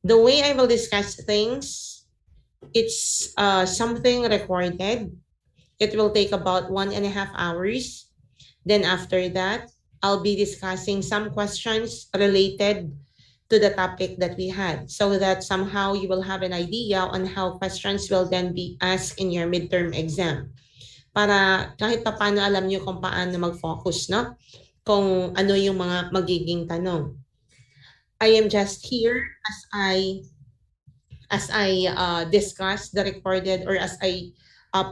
The way I will discuss things, it's something recorded. It will take about 1.5 hours. Then after that, I'll be discussing some questions related to the topic that we had so that somehow you will have an idea on how questions will then be asked in your midterm exam. Para kahit pa paano alam nyo kung paano mag-focus, no? Kung ano yung mga magiging tanong. I am just here as I discuss the recorded, or as I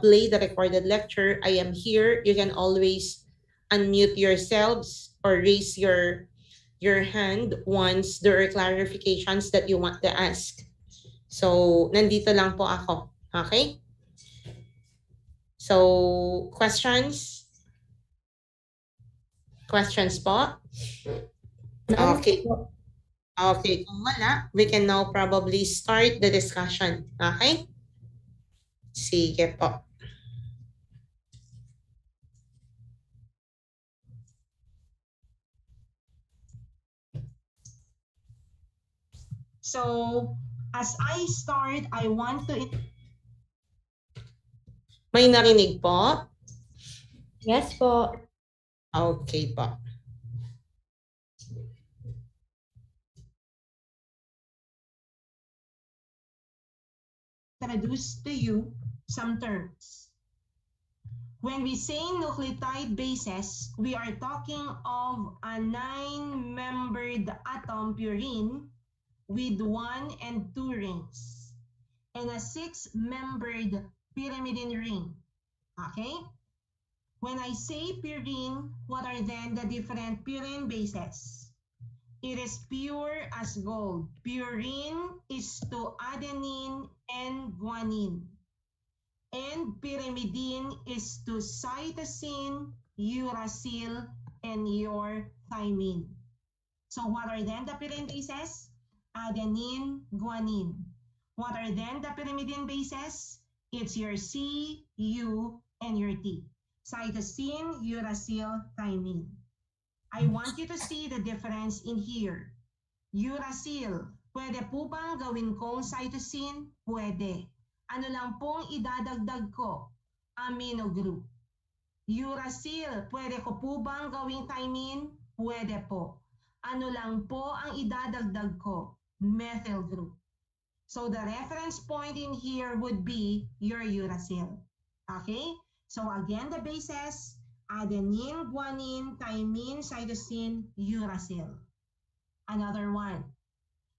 play the recorded lecture. I am here. You can always unmute yourselves or raise your hand once there are clarifications that you want to ask. So, nandito lang po ako. Okay? So, questions? Questions po? Okay. Okay, kung wala, we can now probably start the discussion. Okay? Sige po. So, as I start, I want to... May narinig po? Yes po. Okay po. Introduce to you some terms. When we say nucleotide bases, we are talking of a 9-membered atom purine with 1 and 2 rings and a 6-membered pyrimidine ring. Okay? When I say purine, what are then the different purine bases? It is pure as gold. Purine is to adenine and guanine. And pyrimidine is to cytosine, uracil, and your thymine. So what are then the purine bases? Adenine, guanine. What are then the pyrimidine bases? It's your C, U, and your T. Cytosine, uracil, thymine. I want you to see the difference in here. Uracil, pwede po bang gawin kong cytosine? Pwede. Ano lang pong idadagdag ko? Amino group. Uracil, pwede ko po bang gawing thymine? Pwede po. Ano lang po ang idadagdag ko? Methyl group. So the reference point in here would be your uracil. Okay? So again, the bases, adenine, guanine, thymine, cytosine, uracil. Another one.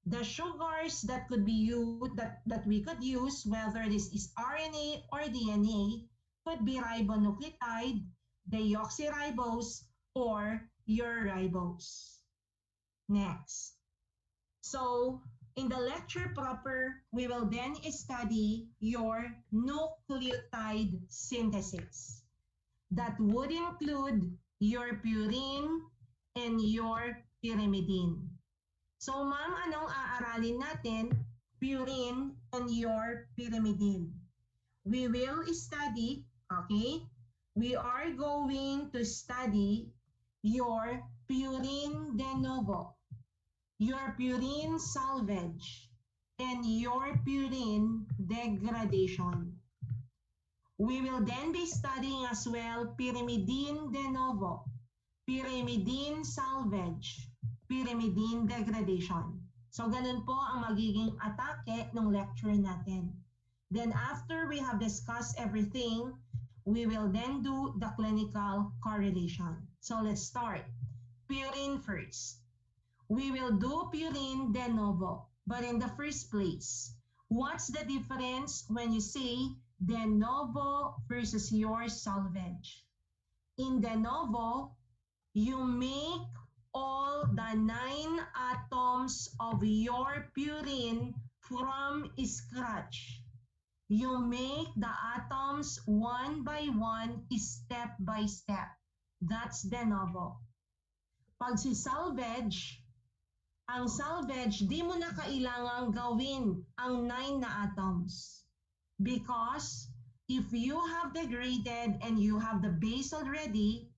The sugars that could be used, that we could use, whether this is RNA or DNA, could be ribonucleotide, deoxyribose, or your ribose. Next. So, in the lecture proper, we will then study your nucleotide synthesis. That would include your purine and your pyrimidine. So, ma'am, anong aaralin natin? Purine and your pyrimidine. We will study, okay? We are going to study your purine de novo, your purine salvage, and your purine degradation. We will then be studying as well pyrimidine de novo, pyrimidine salvage, pyrimidine degradation. So, ganun po ang magiging atake ng lecture natin. Then after we have discussed everything, we will then do the clinical correlation. So, let's start. Purine first. We will do purine de novo. But in the first place, what's the difference when you say de novo versus your salvage? In de novo, you make all the 9 atoms of your purine from scratch. You make the atoms one by one, step by step. That's de novo. Pag si salvage, ang salvage, di mo na kailangang gawin ang 9 na atoms. Because if you have degraded and you have the base already,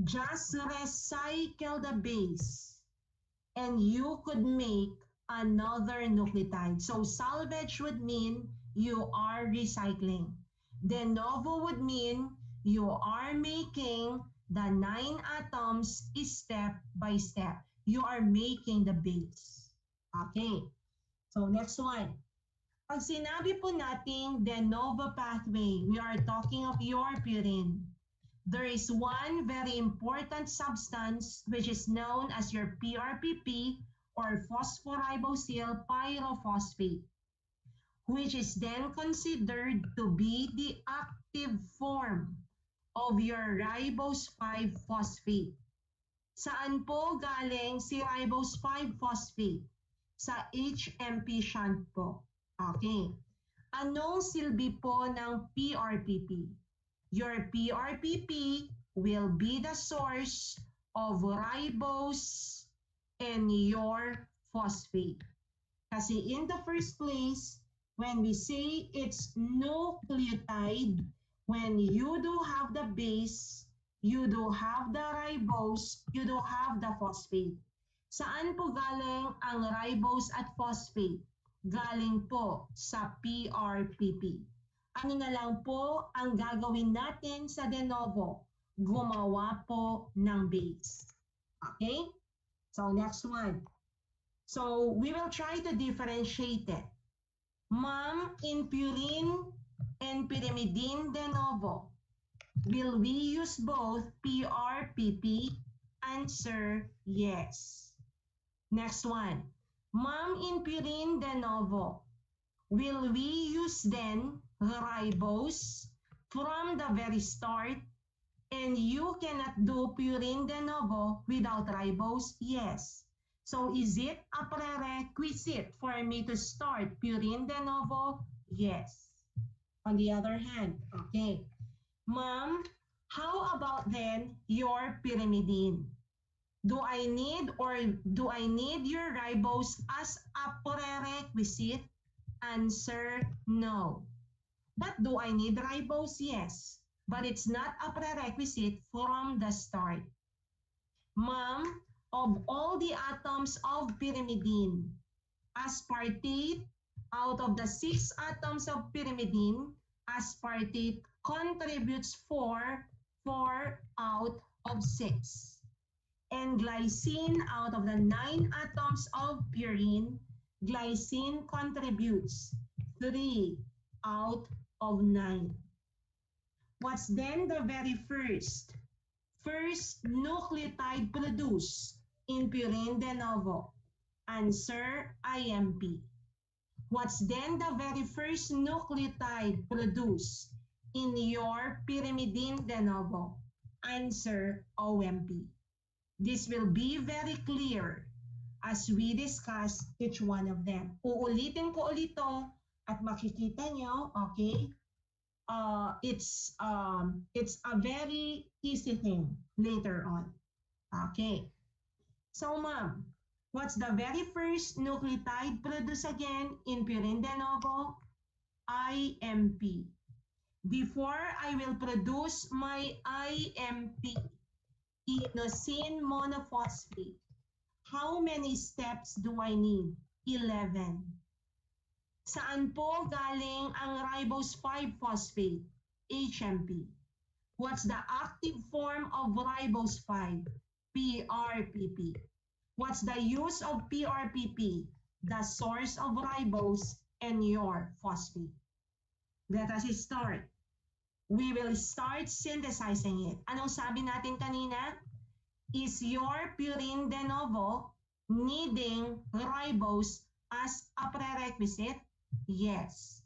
just recycle the base and you could make another nucleotide. So salvage would mean you are recycling. De novo would mean you are making the 9 atoms step by step. You are making the base. Okay. So next one. Pag sinabi po nating de novo pathway, we are talking of your purine. There is one very important substance which is known as your PRPP or phosphoribosyl pyrophosphate, which is then considered to be the active form of your ribose 5-phosphate. Saan po galing si ribose 5-phosphate? Sa HMP shunt po. Okay. Anong silbi po ng PRPP? Your PRPP will be the source of ribose and your phosphate. Kasi in the first place, when we say it's nucleotide, when you do have the base, you do have the ribose, you do have the phosphate. Saan po galing ang ribose at phosphate? Galing po sa PRPP. Ano na lang po ang gagawin natin sa de novo? Gumawa po ng base. Okay? So next one. So we will try to differentiate it. Ma'am, in purine and pyrimidine de novo, will we use both PRPP? Answer, yes. Next one. Ma'am, in purine de novo, will we use then ribose from the very start? And you cannot do purine de novo without ribose? Yes. So is it a prerequisite for me to start purine de novo? Yes. On the other hand, okay. Ma'am, how about then your pyrimidine? Do I need your ribose as a prerequisite? Answer, no. But do I need ribose? Yes. But it's not a prerequisite from the start. Ma'am, of all the atoms of pyrimidine, aspartate, out of the 6 atoms of pyrimidine, aspartate contributes 4 out of 6. And glycine, out of the 9 atoms of purine, glycine contributes 3 out of 9. What's then the very first nucleotide produced in purine de novo? Answer, IMP. What's then the very first nucleotide produced in your pyrimidine de novo? Answer, OMP. This will be very clear as we discuss each one of them. Uulitin ko ulit ito at makikita nyo, okay? It's a very easy thing later on. Okay. So, ma'am, what's the very first nucleotide produced again in purine de novo? IMP. Before I will produce my IMP, inosine monophosphate, how many steps do I need? 11. Saan po galing ang ribose 5-phosphate? HMP. What's the active form of ribose 5? PRPP. What's the use of PRPP? The source of ribose and your phosphate. Let us start. We will start synthesizing it. Anong sabi natin kanina? Is your purine de novo needing ribose as a prerequisite? Yes.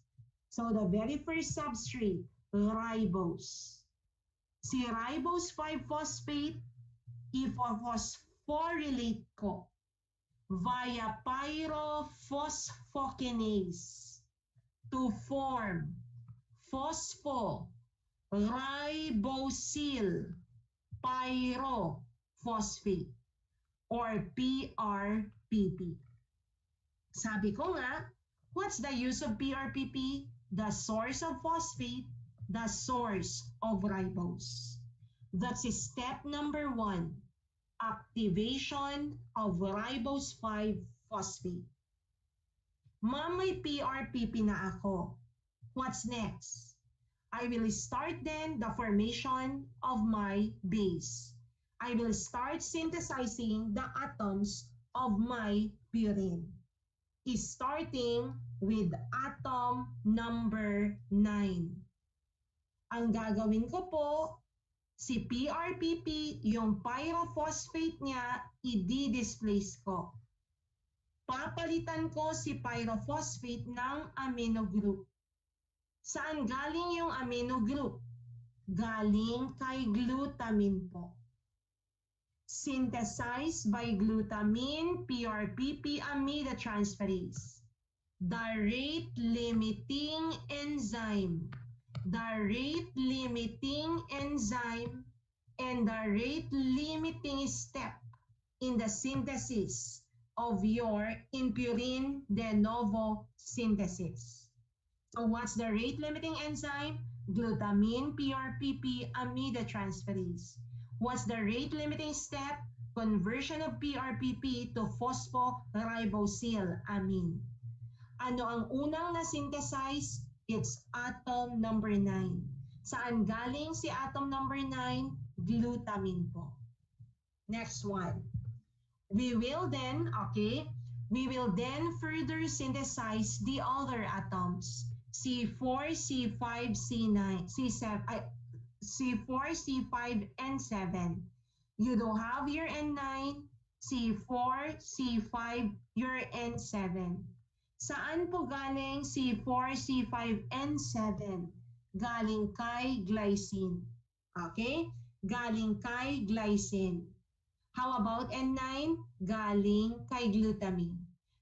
So the very first substrate, ribose. Si ribose 5-phosphate, ipophosphorylate ko via pyrophosphokinase to form phosphoribosyl pyrophosphate or PRPP. Sabi ko nga, what's the use of PRPP? The source of phosphate, the source of ribose. That's step number 1, activation of ribose 5-phosphate. Ma'am, may PRPP na ako. What's next? I will start then the formation of my base. I will start synthesizing the atoms of my purine. Starting with atom number 9. Ang gagawin ko po, si PRPP, yung pyrophosphate niya, i-displace ko. Papalitan ko si pyrophosphate ng amino group. Saan galing yung amino group? Galing kay glutamine po. Synthesized by glutamine PRPP amidotransferase. The rate limiting enzyme. The rate limiting enzyme and the rate limiting step in the synthesis of your impurine de novo synthesis. So what's the rate limiting enzyme? Glutamine PRPP amidotransferase. What's the rate limiting step? Conversion of PRPP to phosphoribosyl amine. Ano ang unang na-synthesize? It's atom number 9. Saan galing si atom number 9? Glutamine po. Next one. We will then further synthesize the other atoms. C4, C5, C9, C4, C5, and 7. You do have your N9, C4, C5, your N7. Saan po galing C4, C5, and 7? Galing kay glycine. Okay? Galing kay glycine. How about N9? Galing kay glutamine.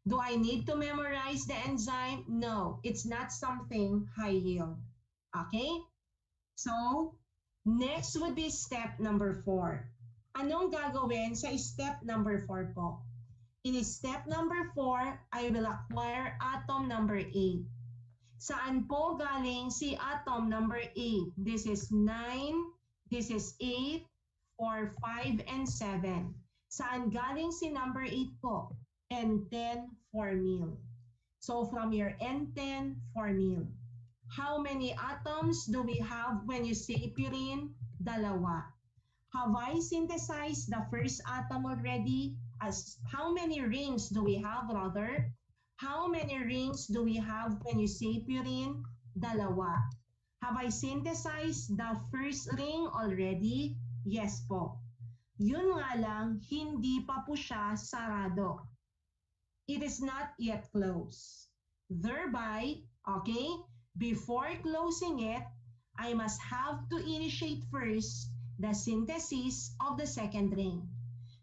Do I need to memorize the enzyme? No, it's not something high yield. Okay? So, next would be step number 4. Anong gagawin sa step number 4 po? In step number 4, I will acquire atom number 8. Saan po galing si atom number 8? This is 9, this is 8, 4, 5, and 7. Saan galing si number 8 po? N10 formyl. So from your N10 formyl, how many atoms do we have when you say purine? Dalawa. Have I synthesized the first atom already? How many rings do we have, rather? How many rings do we have when you say purine? Dalawa. Have I synthesized the first ring already? Yes po. Yun nga lang, hindi pa po siya sarado. It is not yet closed. Thereby, okay, before closing it, I must have to initiate first the synthesis of the second ring.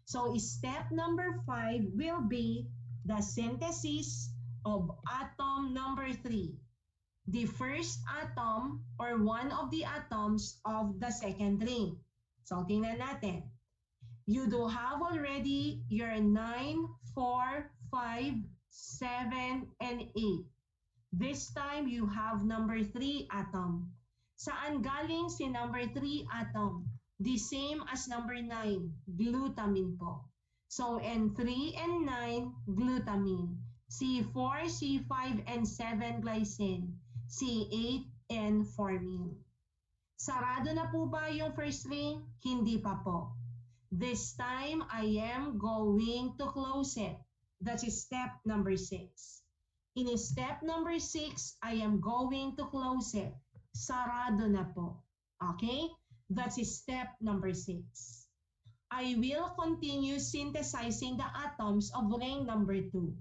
So step number 5 will be the synthesis of atom number 3. The first atom or one of the atoms of the second ring. So tingnan natin. You do have already your 9, 4, 5, 7, and 8. This time you have number 3 atom. Saan galing si number 3 atom? The same as number 9, glutamine po. So N3 and 9, glutamine. C4, C5, and 7, glycine. C8, and formyl. Sarado na po ba yung first ring? Hindi pa po. This time, I am going to close it. That's step number 6. In step number 6, I am going to close it. Sarado na po. Okay? That's step number 6. I will continue synthesizing the atoms of ring number 2.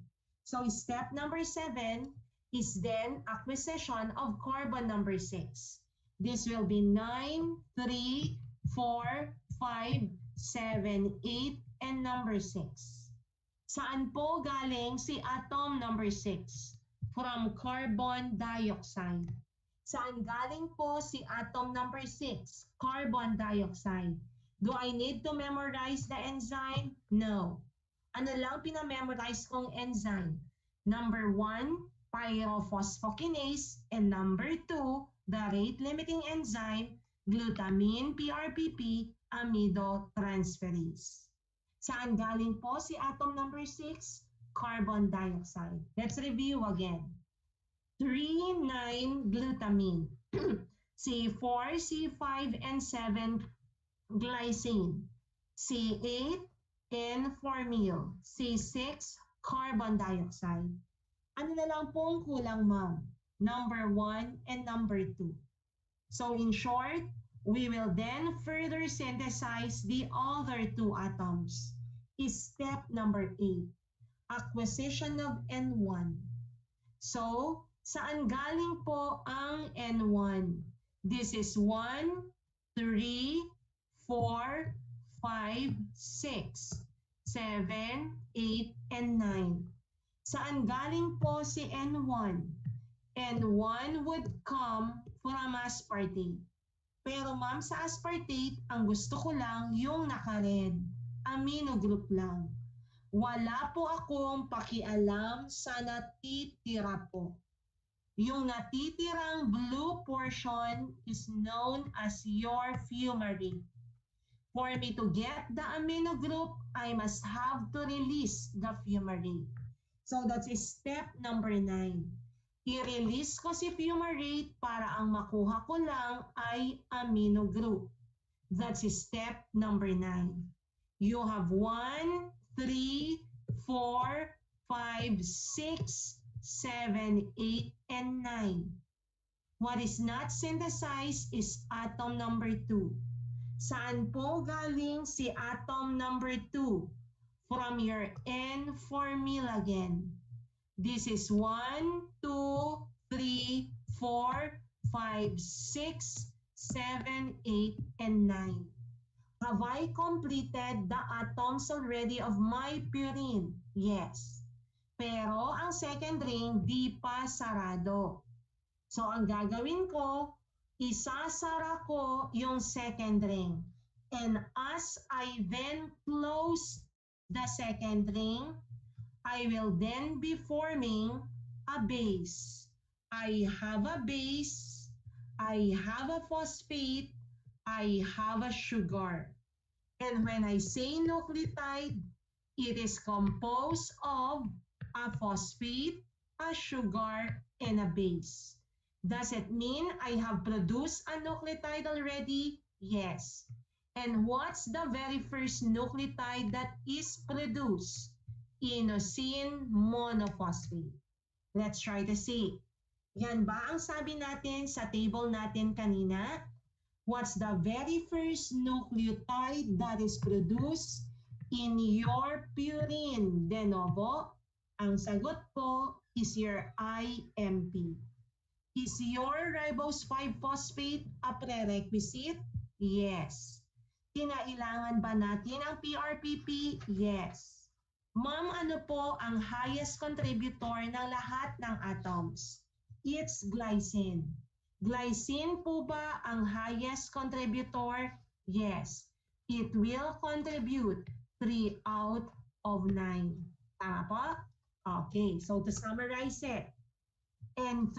So step number 7 is then acquisition of carbon number 6. This will be 9, 3, 4, 5, 7, 8, and number 6. Saan po galing si atom number 6? From carbon dioxide. Saan galing po si atom number 6? Carbon dioxide. Do I need to memorize the enzyme? No. Ano lang pinamemorize kong enzyme? Number 1, pyrophosphokinase, and number 2, the rate-limiting enzyme, glutamine PRPP amidotransferase. Saan galing po si atom number 6? carbon dioxide. Let's review again. 3,9-glutamine. C4, C5, and 7 glycine. C8, N-formyl. C6, carbon dioxide. Ano na lang pong kulang, ma'am? Number 1 and number 2. So in short, we will then further synthesize the other 2 atoms. Is step number 8, acquisition of N1. So, saan galing po ang N1? This is 1, 3, 4, 5, 6, 7, 8, and 9. Saan galing po si N1? N1 would come from aspartate. Pero ma'am, sa aspartate, ang gusto ko lang yung naka-red. Amino group lang. Wala po akong pakialam sa natitira po. Yung natitirang blue portion is known as your fumarate. For me to get the amino group, I must have to release the fumarate. So that's step number 9. I-release ko si fumarate para ang makuha ko lang ay amino group. That's step number 9. You have 1, 3, 4, 5, 6, 7, 8, and 9. What is not synthesized is atom number 2. Saan po galing si atom number 2? From your N-formyl again. This is 1, 2, 3, 4, 5, 6, 7, 8, and 9. Have I completed the atoms already of my purine? Yes. Pero ang second ring, di pa sarado. So ang gagawin ko, isasara ko yung second ring. And as I then close the second ring, I will then be forming a base. I have a base, I have a phosphate, I have a sugar. And when I say nucleotide, it is composed of a phosphate, a sugar, and a base. Does it mean I have produced a nucleotide already? Yes. And what's the very first nucleotide that is produced? Inosine monophosphate. Let's try to see. Yan ba ang sabi natin sa table natin kanina? What's the very first nucleotide that is produced in your purine? De novo, ang sagot po is your IMP. Is your ribose 5-phosphate a prerequisite? Yes. Kinailangan ba natin ang PRPP? Yes. Ma'am, ano po ang highest contributor ng lahat ng atoms? It's glycine. Glycine po ba ang highest contributor? Yes. It will contribute 3 out of 9. Tama po? Okay, so to summarize it. N3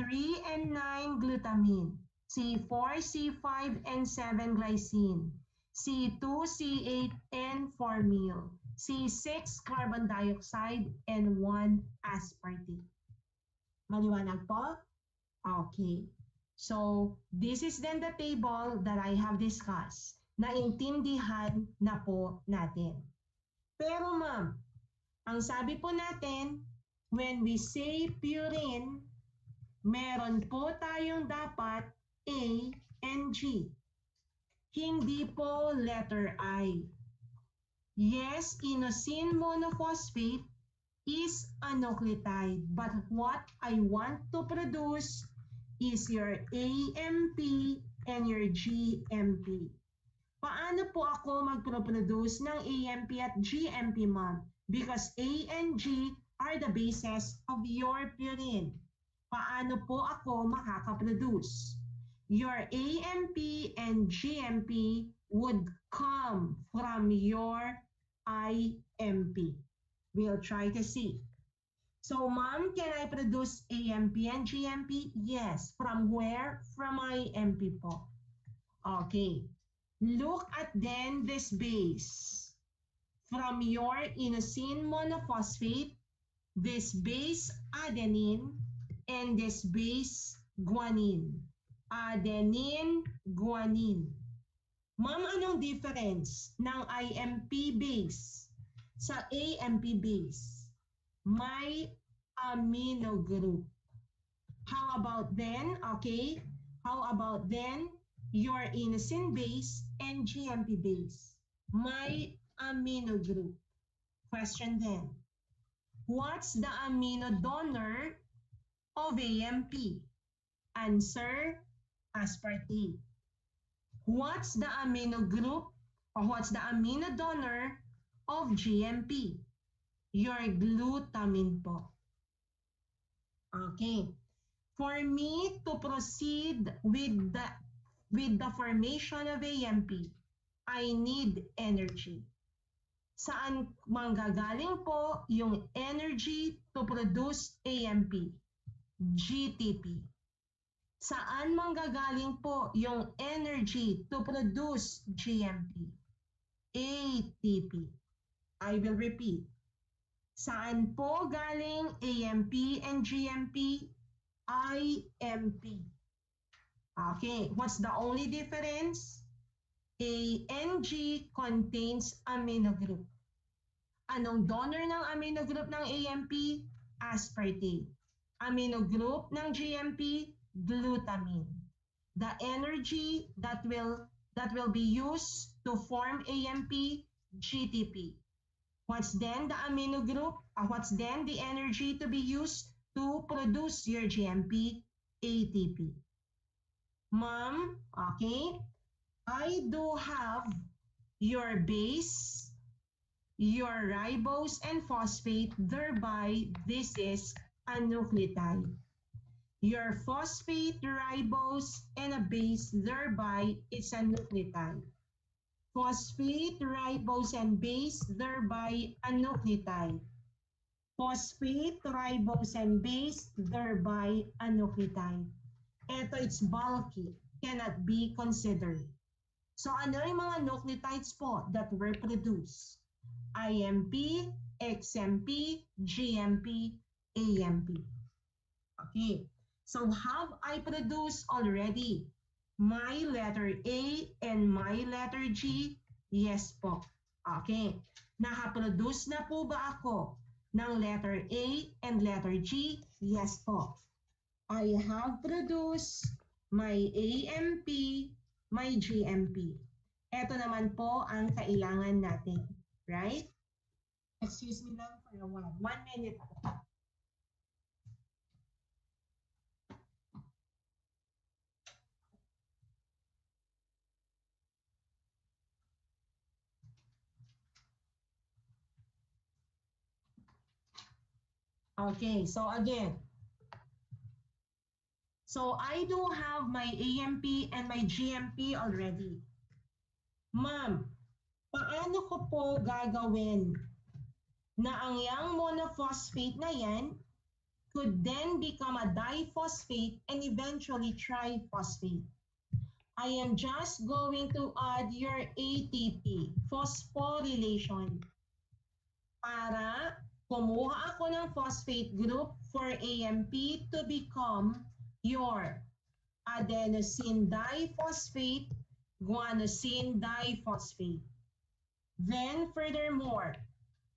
and 9 glutamine. C4, C5, and 7 glycine. C2, C8, and formyl. C6 carbon dioxide, and 1 aspartate. Maliwanag po? Okay. So, this is then the table that I have discussed. Naintindihan na po natin. Pero ma'am, ang sabi po natin, when we say purine, meron po tayong dapat A and G. Hindi po letter I. Yes, inosine monophosphate is a nucleotide, but what I want to produce is your AMP and your GMP. Paano po ako magproproduce ng AMP at GMP, ma'am? Because A and G are the bases of your purine. Paano po ako makakaproduce? Your AMP and GMP would come from your IMP. We'll try to see. So, ma'am, can I produce AMP and GMP? Yes. From where? From IMP po. Okay. Look at then this base. From your inosine monophosphate, this base adenine and this base guanine. Adenine, guanine. Ma'am, anong difference ng IMP base sa AMP base? May amino group. How about then, okay? How about then your inosine base and GMP base? May amino group. Question then, what's the amino donor of AMP? Answer, aspartate. What's the amino group or what's the amino donor of GMP? Your glutamine po. Okay. For me to proceed with the formation of AMP, I need energy. Saan manggagaling po yung energy to produce AMP? GTP. Saan manggagaling po yung energy to produce GMP? ATP. I will repeat. Saan po galing AMP and GMP? IMP. Okay, what's the only difference? A and G contains amino group. Anong donor ng amino group ng AMP? Aspartate. Amino group ng GMP? Glutamine. The energy that will be used to form AMP? GTP. What's then the amino group? What's then the energy to be used to produce your GMP? ATP. Ma'am, okay, I do have your base, your ribose and phosphate, thereby this is a nucleotide. Your phosphate, ribose, and a base, thereby it's a nucleotide. Phosphate, ribose, and base, thereby a nucleotide. Phosphate, ribose, and base, thereby a nucleotide. Ito, it's bulky, cannot be considered. So ano yung mga nucleotides po that were produced? IMP, XMP, GMP, AMP. Okay, so have I produced already my letter A and my letter G? Yes po. Okay, nakaproduce na po ba ako ng letter A and letter G? Yes po. I have produced my AMP, my GMP. Ito naman po ang kailangan natin, right? Excuse me lang for a while. 1 minute. Okay, so again, so I do have my AMP and my GMP already. Ma'am, paano ko po gagawin na ang yang monophosphate na yan could then become a diphosphate and eventually triphosphate? I am just going to add your ATP, phosphorylation, para kumuha ako ng phosphate group for AMP to become your adenosine diphosphate, guanosine diphosphate. Then furthermore,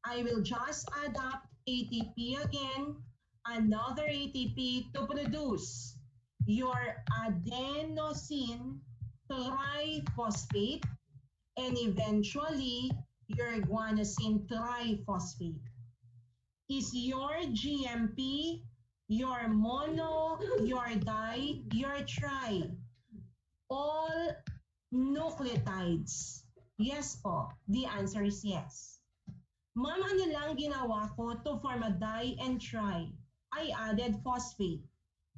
I will just add up ATP again, another ATP to produce your adenosine triphosphate and eventually your guanosine triphosphate. Is your GMP, your mono, your di, your tri, all nucleotides? Yes po. The answer is yes. Ma'am, ano lang ginawa ko to form a di and tri? I added phosphate.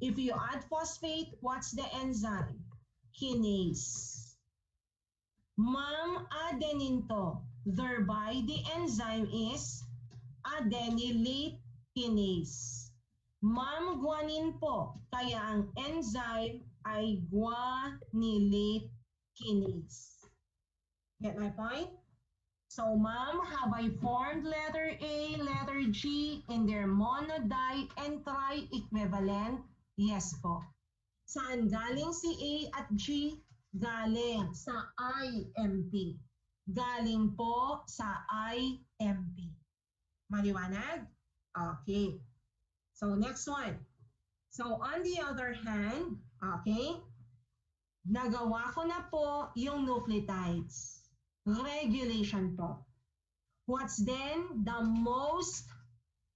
If you add phosphate, what's the enzyme? Kinase. Ma'am, adenine to. Thereby, the enzyme is adenylate kinase. Ma'am, guanine po. Kaya ang enzyme ay guanylate kinase. Get my point? So, ma'am, have I formed letter A, letter G in their mono, di, and tri-equivalent? Yes po. Saan galing si A at G? Galing sa IMP. Galing po sa IMP. Maliwanag? Okay. So, next one. So, on the other hand, okay, nagawa ko na po yung nucleotides. Regulation po. What's then the most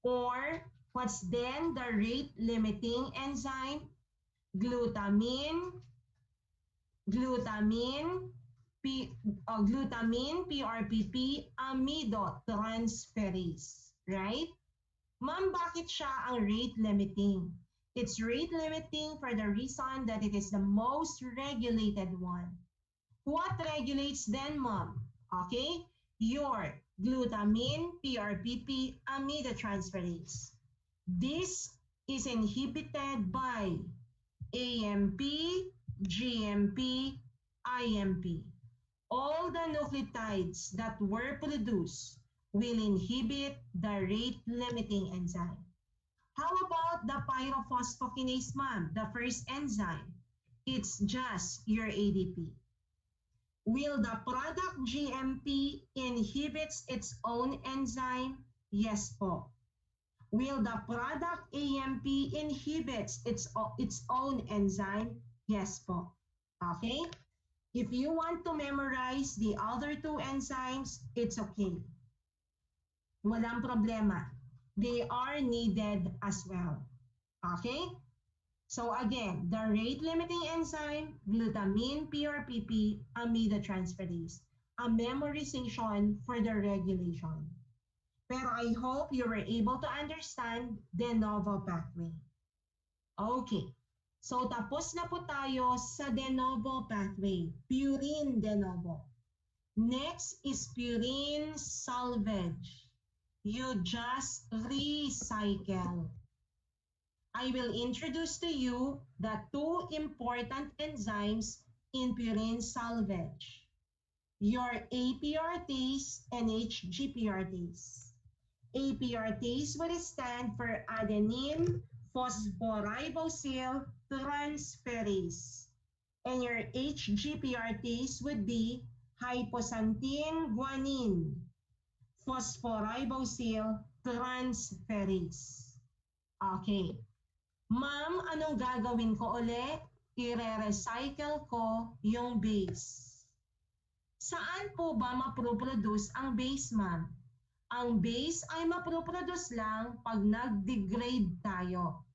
or what's then the rate limiting enzyme? Glutamine, PRPP, amidotransferase. Right? Ma'am, bakit siya ang rate limiting? It's rate limiting for the reason that it is the most regulated one. What regulates then, ma'am? Okay? Your glutamine, PRPP, amidotransferase. This is inhibited by AMP, GMP, IMP. All the nucleotides that were produced will inhibit the rate limiting enzyme. How about the pyrophosphokinase, ma'am? The first enzyme. It's just your ADP. Will the product GMP inhibits its own enzyme? Yes po. Will the product AMP inhibits its own enzyme? Yes po. Okay? If you want to memorize the other two enzymes, it's okay. Walang problema. They are needed as well. Okay? So again, the rate limiting enzyme, glutamine, PRPP, amidotransferase, a memorization for the regulation. Pero I hope you were able to understand de novo pathway. Okay. So tapos na po tayo sa de novo pathway, purine de novo. Next is purine salvage. You just recycle. I will introduce to you the two important enzymes in purine salvage. Your APRTase and HGPRTase. APRTase would stand for adenine phosphoribosyl transferase. And your HGPRTase would be hypoxanthine guanine phosphoribosyl transferase. Okay. Ma'am, anong gagawin ko ulit? I-recycle ko yung base. Saan po ba maproproduce ang base, ma'am? Ang base ay maproproduce lang pag nag-degrade tayo.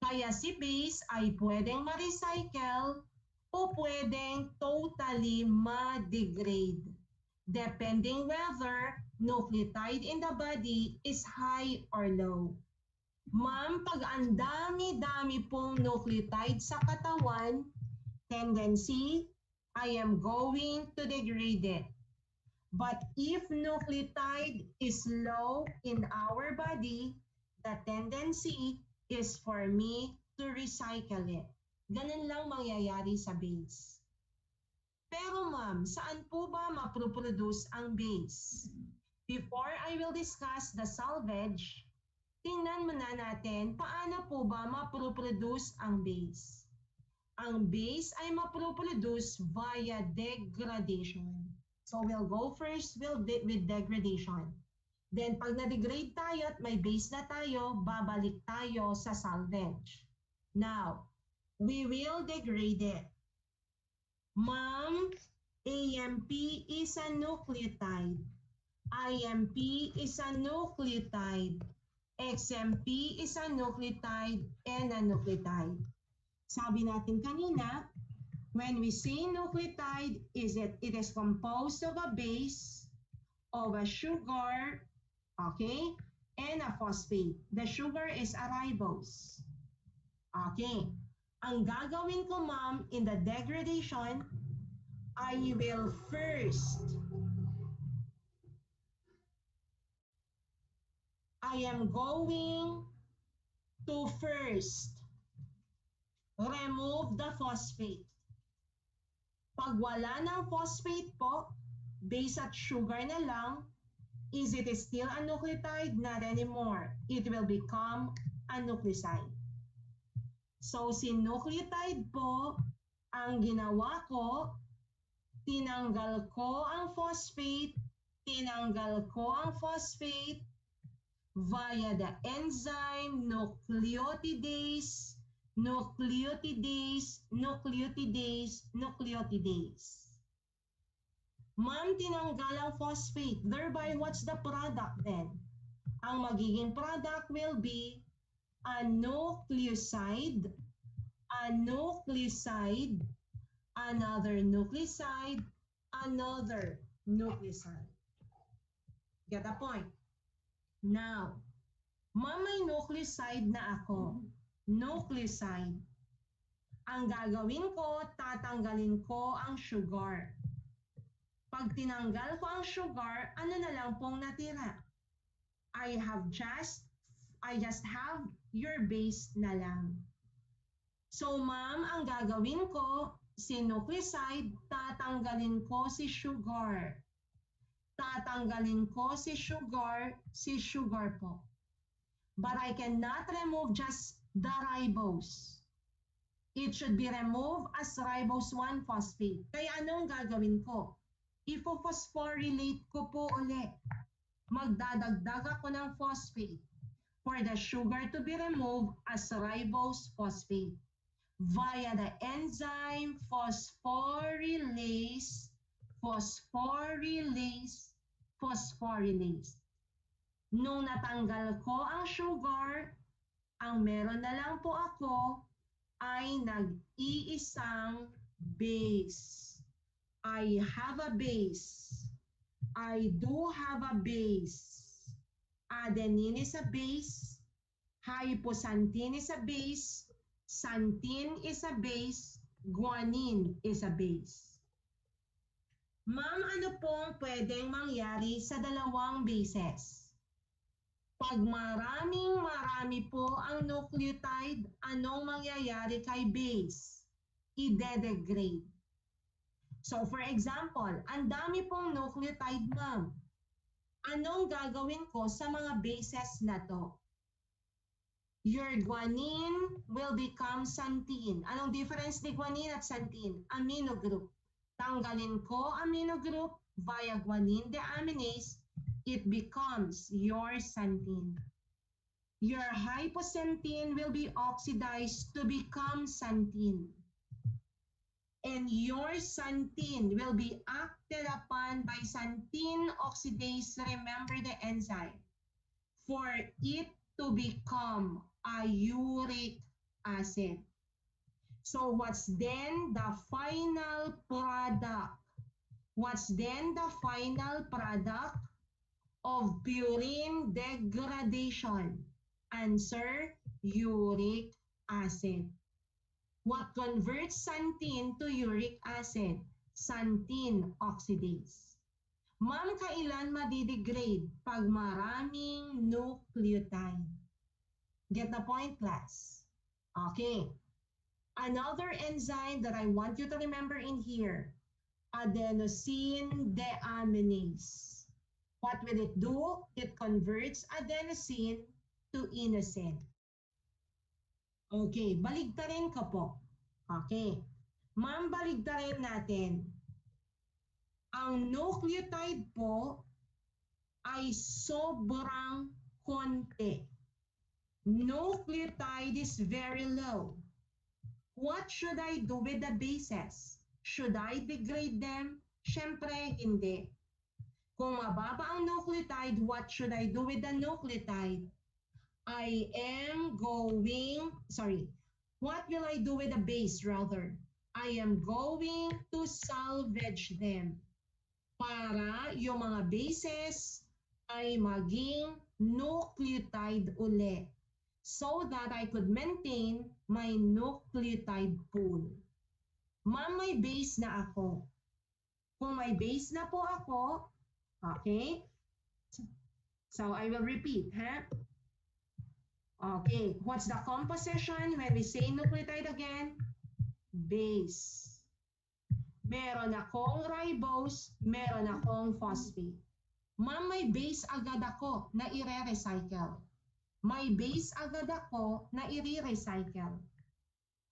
Kaya si base ay pwedeng ma-recycle o pwedeng totally ma-degrade. Depending whether nucleotide in the body is high or low. Ma'am, pag ang dami-dami pong nucleotide sa katawan, tendency, I am going to degrade it. But if nucleotide is low in our body, the tendency is for me to recycle it. Ganun lang mangyayari sa base. Pero ma'am, saan po ba maproproduce ang base? Before I will discuss the salvage, tingnan muna natin paano po ba maproproduce ang base. Ang base ay maproproduce via degradation. So we'll go first with degradation. Then pag na-degrade tayo at may base na tayo, babalik tayo sa salvage. Now, we will degrade it. Ma'am, AMP is a nucleotide. IMP is a nucleotide. XMP is a nucleotide and a nucleotide. Sabi natin kanina, when we say nucleotide, it is composed of a base, of a sugar, okay, and a phosphate. The sugar is a ribose. Okay. Ang gagawin ko, ma'am, in the degradation, I will first I am going to first remove the phosphate. Pag wala ng phosphate po, base at sugar na lang, is it still a nucleotide? Not anymore. It will become a nucleoside. So si nucleotide po, ang ginawa ko, tinanggal ko ang phosphate via the enzyme nucleotidase. Ma'am, tinanggal ang phosphate. Thereby, what's the product then? Ang magiging product will be a nucleoside, another nucleoside, another nucleoside. Get the point? Now, ma'am, may nucleoside na ako. Nucleoside. Ang gagawin ko, tatanggalin ko ang sugar. Pag tinanggal ko ang sugar, ano na lang pong natira? I just have your base na lang. So ma'am, ang gagawin ko, si nucleoside, tatanggalin ko si sugar. Si sugar po. But I cannot remove just the ribose. It should be removed as ribose 1-phosphate. Kaya anong gagawin ko? Ipo-phosphorylate ko po ulit. Magdadagdag ako ng phosphate for the sugar to be removed as ribose phosphate via the enzyme phosphorylase. Nung natanggal ko ang sugar, ang meron na lang po ako ay nag-iisang base. I have a base. I do have a base. Adenine is a base. Hypoxanthine is a base. Xanthine is a base. Guanine is a base. Ma'am, ano pong pwedeng mangyari sa dalawang bases? Pag marami po ang nucleotide, anong mangyayari kay base? I-degrade. So for example, ang dami pong nucleotide, ma'am. Anong gagawin ko sa mga bases na to? Your guanine will become xanthine. Anong difference ni guanine at xanthine? Amino group. Tanggalin ko amino group via guanine deaminase, it becomes your xanthine. Your hypoxanthine will be oxidized to become xanthine. And your xanthine will be acted upon by xanthine oxidase, remember the enzyme, for it to become a uric acid. So what's then the final product? Of purine degradation? Answer, uric acid. What converts xanthine to uric acid? Xanthine oxidase. Ma'am, kailan madidegrade? Pag maraming nucleotide. Get the point, class? Okay. Another enzyme that I want you to remember in here, adenosine deaminase. What will it do? It converts adenosine to inosine. Okay, baligtarin ka po. Okay. Ma'am, baligtarin natin. Ang nucleotide po ay sobrang konti. Nucleotide is very low. What should I do with the bases? Should I degrade them? Syempre, hindi. Kung mababa ang nucleotide, what should I do with the nucleotide? What will I do with the base rather? I am going to salvage them para yung mga bases ay maging nucleotide uli so that I could maintain my nucleotide pool. Ma'am, may base na ako. Kung may base na po ako, okay? So I will repeat, huh? Okay, what's the composition when we say nucleotide again? Base. Meron akong ribose, meron akong phosphate. Ma'am, may base agad ako na i-recycle. May base agad ako na i-recycle.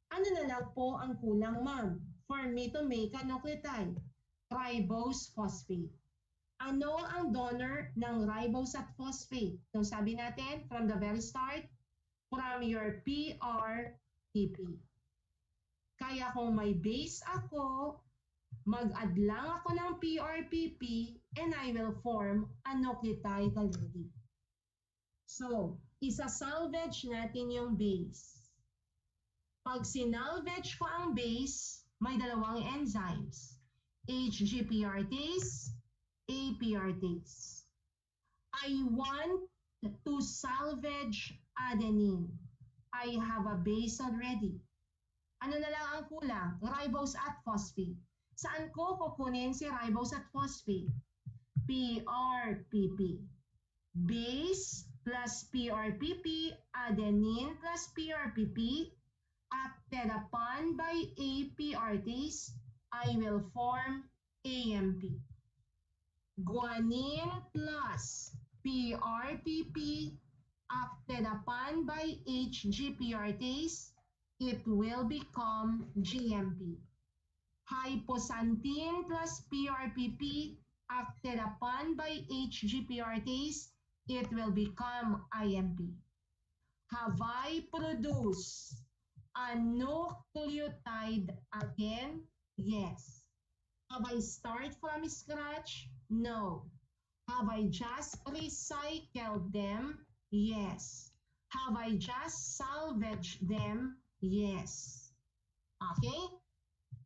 Ano na lang po ang kulang, ma'am, for me to make a nucleotide? Ribose phosphate. Ano ang donor ng ribose at phosphate? So sabi natin from the very start, from your PRPP. Kaya kung may base ako, mag-add lang ako ng PRPP and I will form a nucleotide already. So, isa-salvage natin yung base. Pag sinalvage ko ang base, may dalawang enzymes. HGPRTase, APRTase. I want to salvage adenine. I have a base already. Ano na lang ang kulang? Ribose at phosphate. Saan ko kukunin si ribose at phosphate? PRPP. Base plus PRPP, adenine plus PRPP, acted upon by APRTase, I will form AMP. Guanine plus PRPP, acted upon by HGPRTase, it will become GMP. Hypoxanthine plus PRPP, acted upon by HGPRTase, it will become IMP. Have I produced a nucleotide again? Yes. Have I started from scratch? No. Have I just recycled them? Yes. Have I just salvaged them? Yes. Okay?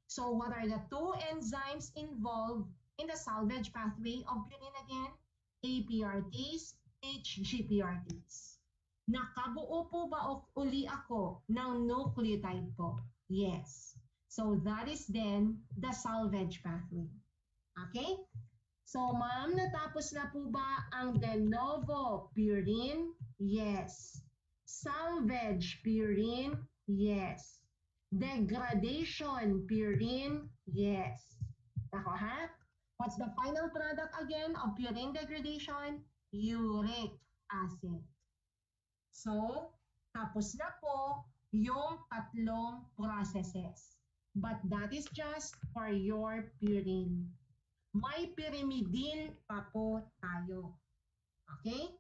So what are the two enzymes involved in the salvage pathway of purine again? APRTase, HGPRTase. Nakabuo po ba uli ako ng nucleotide po? Yes. So that is then the salvage pathway. Okay? So ma'am, natapos na po ba ang de novo purine? Yes. Salvage purine? Yes. Degradation purine? Yes. Ako ha? What's the final product again of purine degradation? Uric acid. So, tapos na po yung tatlong processes. But that is just for your purine. May pyrimidine pa po tayo. Okay?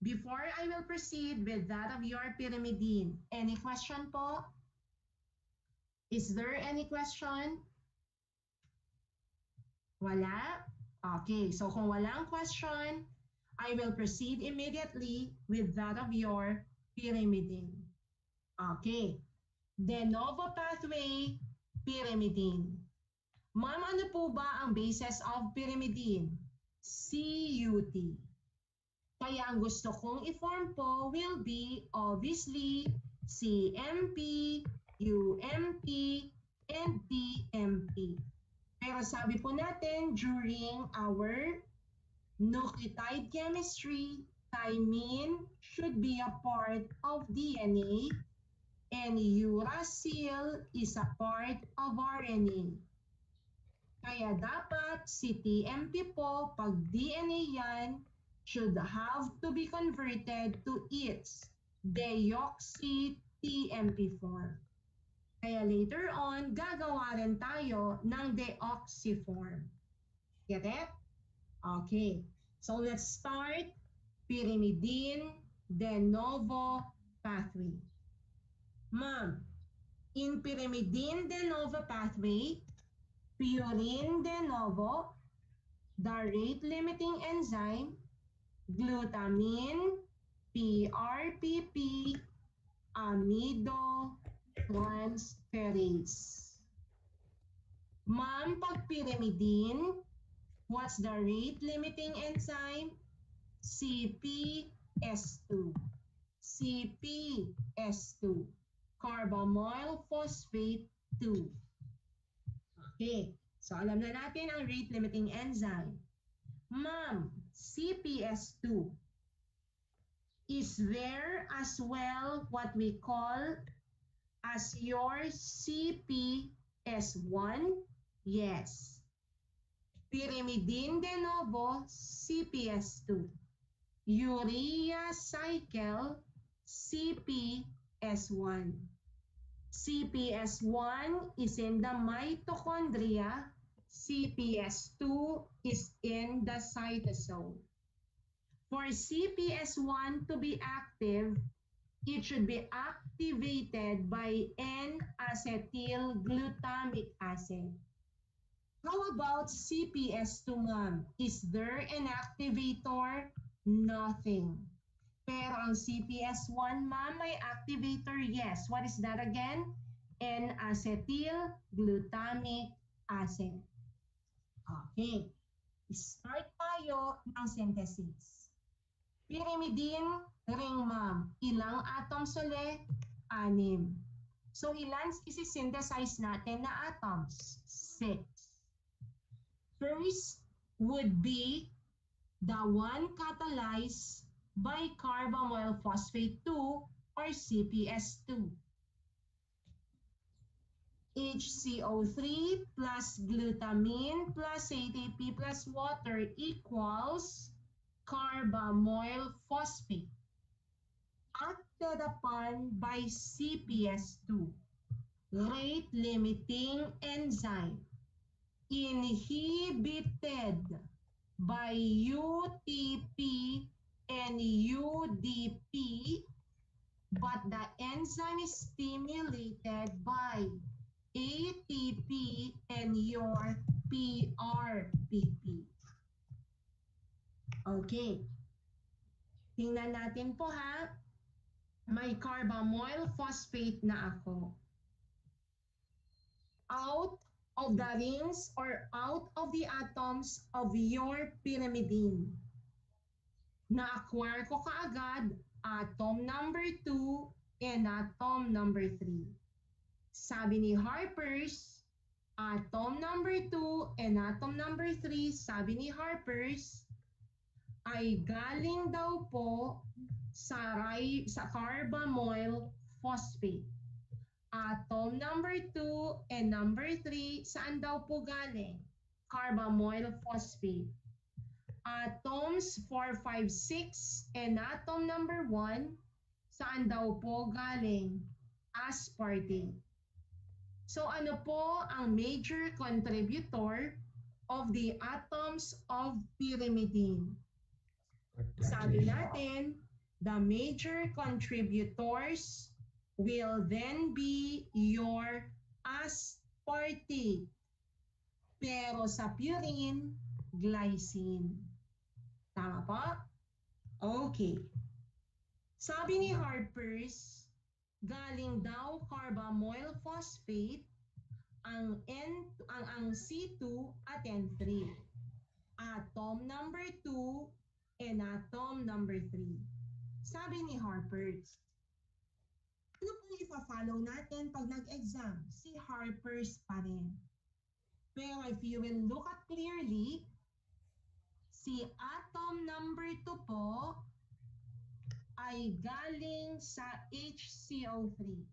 Before I will proceed with that of your pyrimidine, any question po? Is there any question? Wala? Okay, so kung walang question, I will proceed immediately with that of your pyrimidine. Okay, de novo pathway, pyrimidine. Ma'am, ano po ba ang basis of pyrimidine? CUT. Kaya ang gusto kong i-form po will be obviously CMP, UMP, and DMP. Pero sabi po natin during our nucleotide chemistry, thymine should be a part of DNA and uracil is a part of RNA. Kaya dapat si TMP po, pag DNA yan, should have to be converted to its deoxy-TMP form. Kaya later on, gagawa rin tayo ng deoxyform. Get it? Okay. So let's start pyrimidine de novo pathway. Ma'am, in pyrimidine de novo pathway, purine de novo, the rate-limiting enzyme, glutamine, PRPP, amidotransferase. Ma'am, pag pyrimidine, what's the rate-limiting enzyme? CPS2. CPS2. Carbamoyl phosphate 2. Okay, so alam na natin ang rate-limiting enzyme. Ma'am, CPS2. Is there as well what we call as your CPS1? Yes. Pyrimidine de novo, CPS2. Urea cycle, CPS1. CPS1 is in the mitochondria. CPS2 is in the cytosol. For CPS1 to be active, it should be activated by N-acetylglutamic acid. How about CPS2, ma'am? Is there an activator? Nothing. Pero ang CPS1, ma'am, may activator, yes. What is that again? N-acetylglutamic acid. Okay. Start tayo ng synthesis. Pyrimidine ring, ma'am. Ilang atoms ulit? 6. So ilan isi-synthesize natin na atoms? 6. First would be the one catalyzed by carbamoyl phosphate 2 or CPS2. HCO3 plus glutamine plus ATP plus water equals carbamoyl phosphate, acted upon by CPS2, rate limiting enzyme, inhibited by UTP and UDP, but the enzyme is stimulated by ATP and your PRPP. Okay. Tingnan natin po ha. May carbamoyl phosphate na ako. Out of the rings or out of the atoms of your pyrimidine. Na-acquire ko kaagad atom number 2 and atom number 3. Sabi ni Harpers, atom number 2 and atom number 3, sabi ni Harpers, ay galing daw po sa carbamoyl phosphate. Atom number 2 and number 3, saan daw po galing? Carbamoyl phosphate. Atoms 4, 5, 6 and atom number 1, saan daw po galing? Aspartate. So ano po ang major contributor of the atoms of pyrimidine? Sabi natin, the major contributors will then be your aspartate. Pero sa purine, glycine. Tama po? Okay. Sabi ni Harpers, galing daw carbamoyl phosphate ang C2 at N3. Atom number 2 and atom number 3. Sabi ni Harpers, ano pong ipa-follow natin pag nag-exam? Si Harpers pa rin. Pero if you will look at clearly, si atom number 2 po ay galing sa HCO3.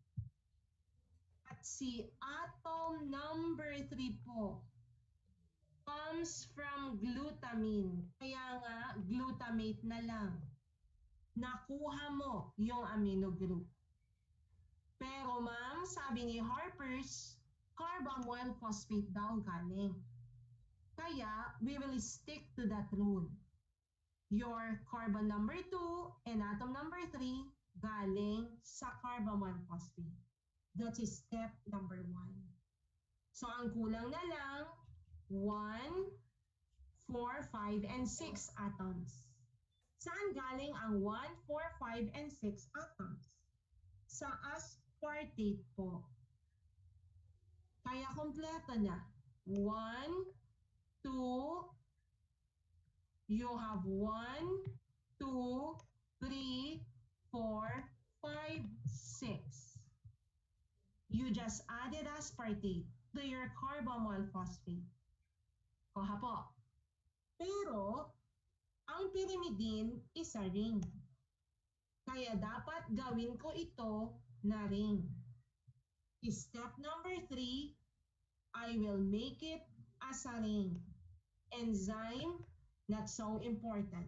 At si atom number 3 po comes from glutamine. Kaya nga, glutamate na lang. Nakuha mo yung amino group. Pero ma'am, sabi ni Harpers, carbamoyl phosphate daw galing. Kaya, we will stick to that rule. Your carbon number 2 and atom number 3 galing sa carbamoyl phosphate. That is step number 1. So, ang kulang na lang, 1, 4, 5, and 6 atoms. Saan galing ang 1, 4, 5, and 6 atoms? Sa aspartate po. Kaya kompleto na. 1, 2, you have 1, 2, 3, 4, 5, 6. You just added aspartate to your carbamoyl phosphate. Kuha po. Pero, ang pyrimidine is a ring. Kaya dapat gawin ko ito na ring. Step number 3, I will make it as a ring. Enzyme, not so important.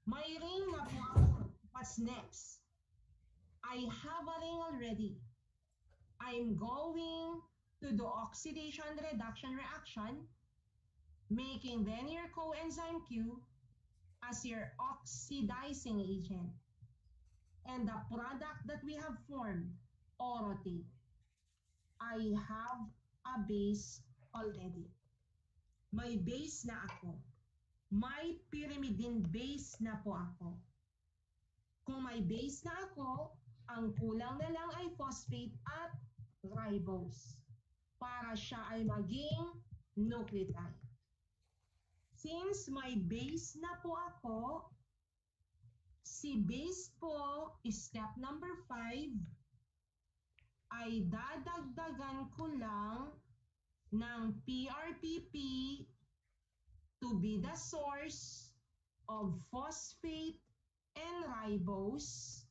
May ring na po ako. What's next? I have a ring already. I'm going to do oxidation reduction reaction, making then your coenzyme Q as your oxidizing agent. And the product that we have formed, orotate. I have a base already. May base na ako. May pyrimidine base na po ako. Kung may base na ako, ang kulang na lang ay phosphate at ribose para siya ay maging nucleotide. Since may base na po ako, si base po is step number 5, ay dadagdagan ko lang ng PRPP to be the source of phosphate and ribose,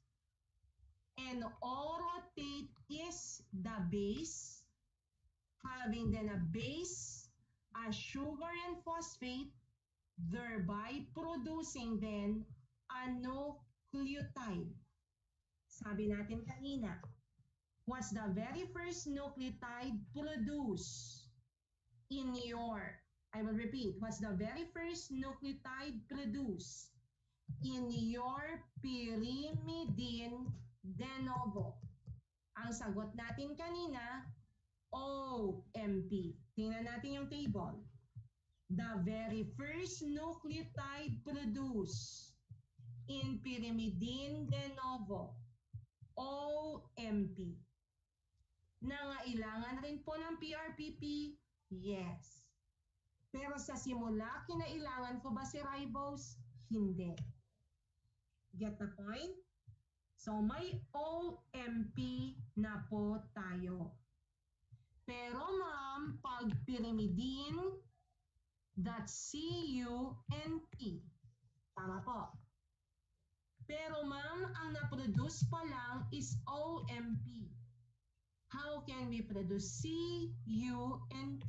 and orotate is the base, having then a base as sugar and phosphate, thereby producing then a nucleotide. Sabi natin kanina, what's the very first nucleotide produced in your, I will repeat, what's the very first nucleotide produced in your pyrimidine de novo? Ang sagot natin kanina, OMP. Tingnan natin yung table. The very first nucleotide produced in pyrimidine de novo, OMP. Nangailangan rin po ng PRPP? Yes. Pero sa simula, kinailangan ko ba si ribose? Hindi. Get the point? So may OMP na po tayo. Pero ma'am, pag pyrimidine, that's CUNT. Tama po. Pero ma'am, ang na-produce pa lang is OMP. How can we produce CUNT?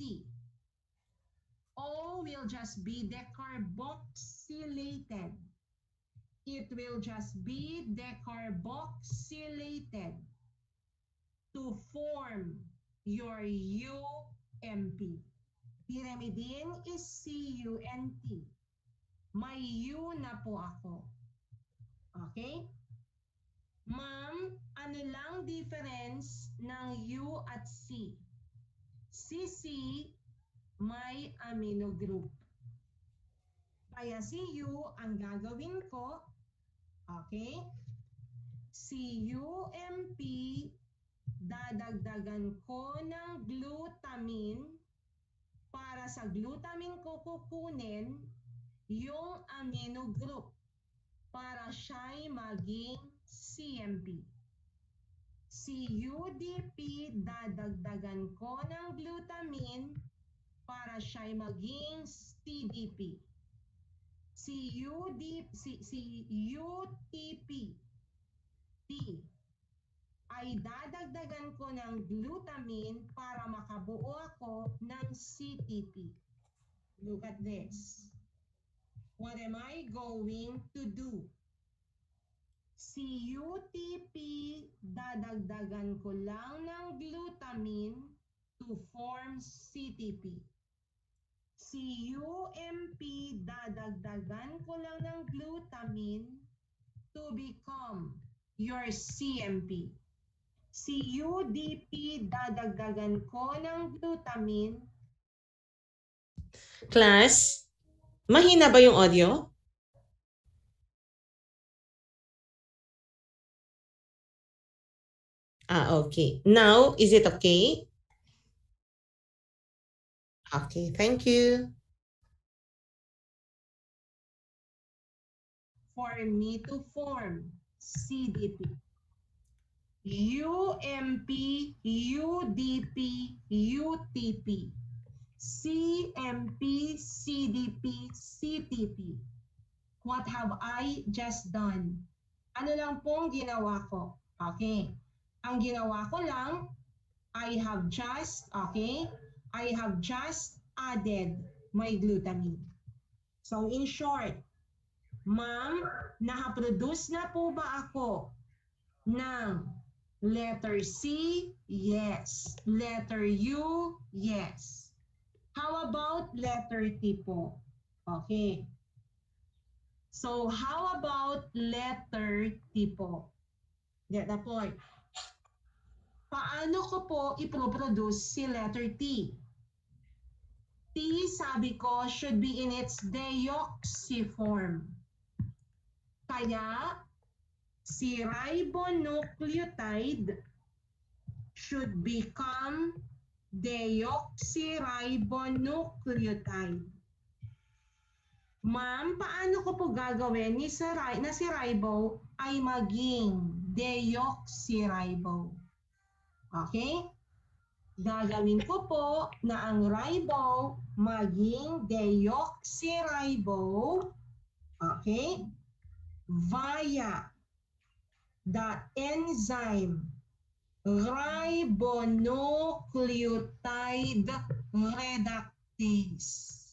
O will just be decarboxylated. It will just be decarboxylated to form your UMP. Pyrimidine is CUNT. May U na po ako. Okay? Ma'am, ano lang difference ng U at C? CC may amino group. Kaya si U ang gagawin ko, okay? Si UMP, dadagdagan ko ng glutamine. Para sa glutamine ko kukunin yung amino group para siya'y maging CMP. Si UDP, dadagdagan ko ng glutamine para siya'y maging TDP. Si UTP T ay dadagdagan ko ng glutamine para makabuo ako ng CTP. Look at this. What am I going to do? Si UTP, dadagdagan ko lang ng glutamine to form CTP. Si UMP, dadagdagan ko lang ng glutamine to become your CMP. Si UDP, dadagdagan ko ng glutamine. Class, mahina ba yung audio? Okay. Now, is it okay? Okay, thank you. For me to form CDP. UMP, UDP, UTP. CMP, CDP, CTP. What have I just done? Ano lang pong ginawa ko? Okay. Ang ginawa ko lang, I have just added my glutamine. So in short, ma'am, nakaproduce na po ba ako ng letter C? Yes. Letter U? Yes. How about letter T po? Okay. So how about letter T po? Get the point. Paano ko po iproproduce si letter T? T, sabi ko, should be in its deoxyform. Kaya, si ribonucleotide should become deoxyribonucleotide. Ma'am, paano ko po gagawin na si ribo ay maging deoxyribo? Okay? Gagawin ko po na ang ribo maging deoxyribo, okay, via the enzyme ribonucleotide reductase.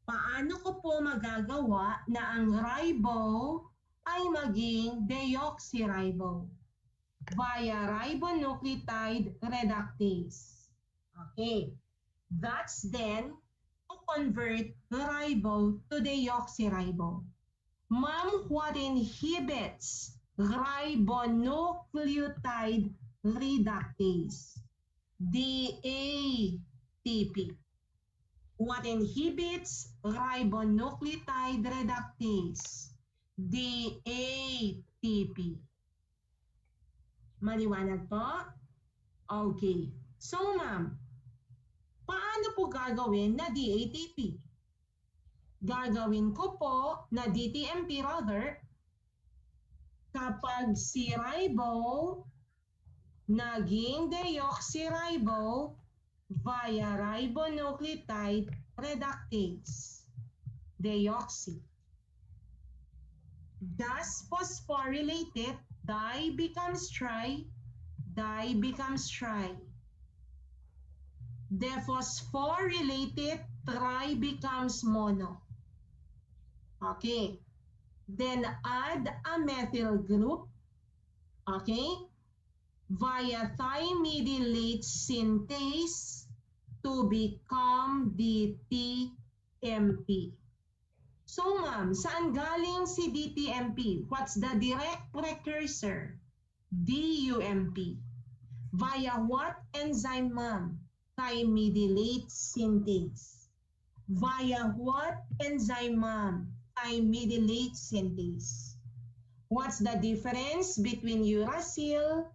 Paano ko po magagawa na ang ribo ay maging deoxyribo? Via ribonucleotide reductase. Okay. That's then to convert ribo to deoxyribo. Ma'am, what inhibits ribonucleotide reductase? DATP. What inhibits ribonucleotide reductase? DATP. Maliwanag po? Okay. So, ma'am, paano po gagawin na DATP? Gagawin ko po na DTMP rather kapag si ribo naging deoxyribo via ribonucleotide reductase. Deoxy. Das phosphorylated di becomes tri, di becomes tri. Dephosphorylated tri becomes mono. Okay. Then add a methyl group, okay, via thymidylate synthase to become DTMP. So ma'am, saan galing si DTMP? What's the direct precursor? DUMP. Via what enzyme, ma'am? Thymidylate synthase. Via what enzyme, ma'am? Thymidylate synthase. What's the difference between uracil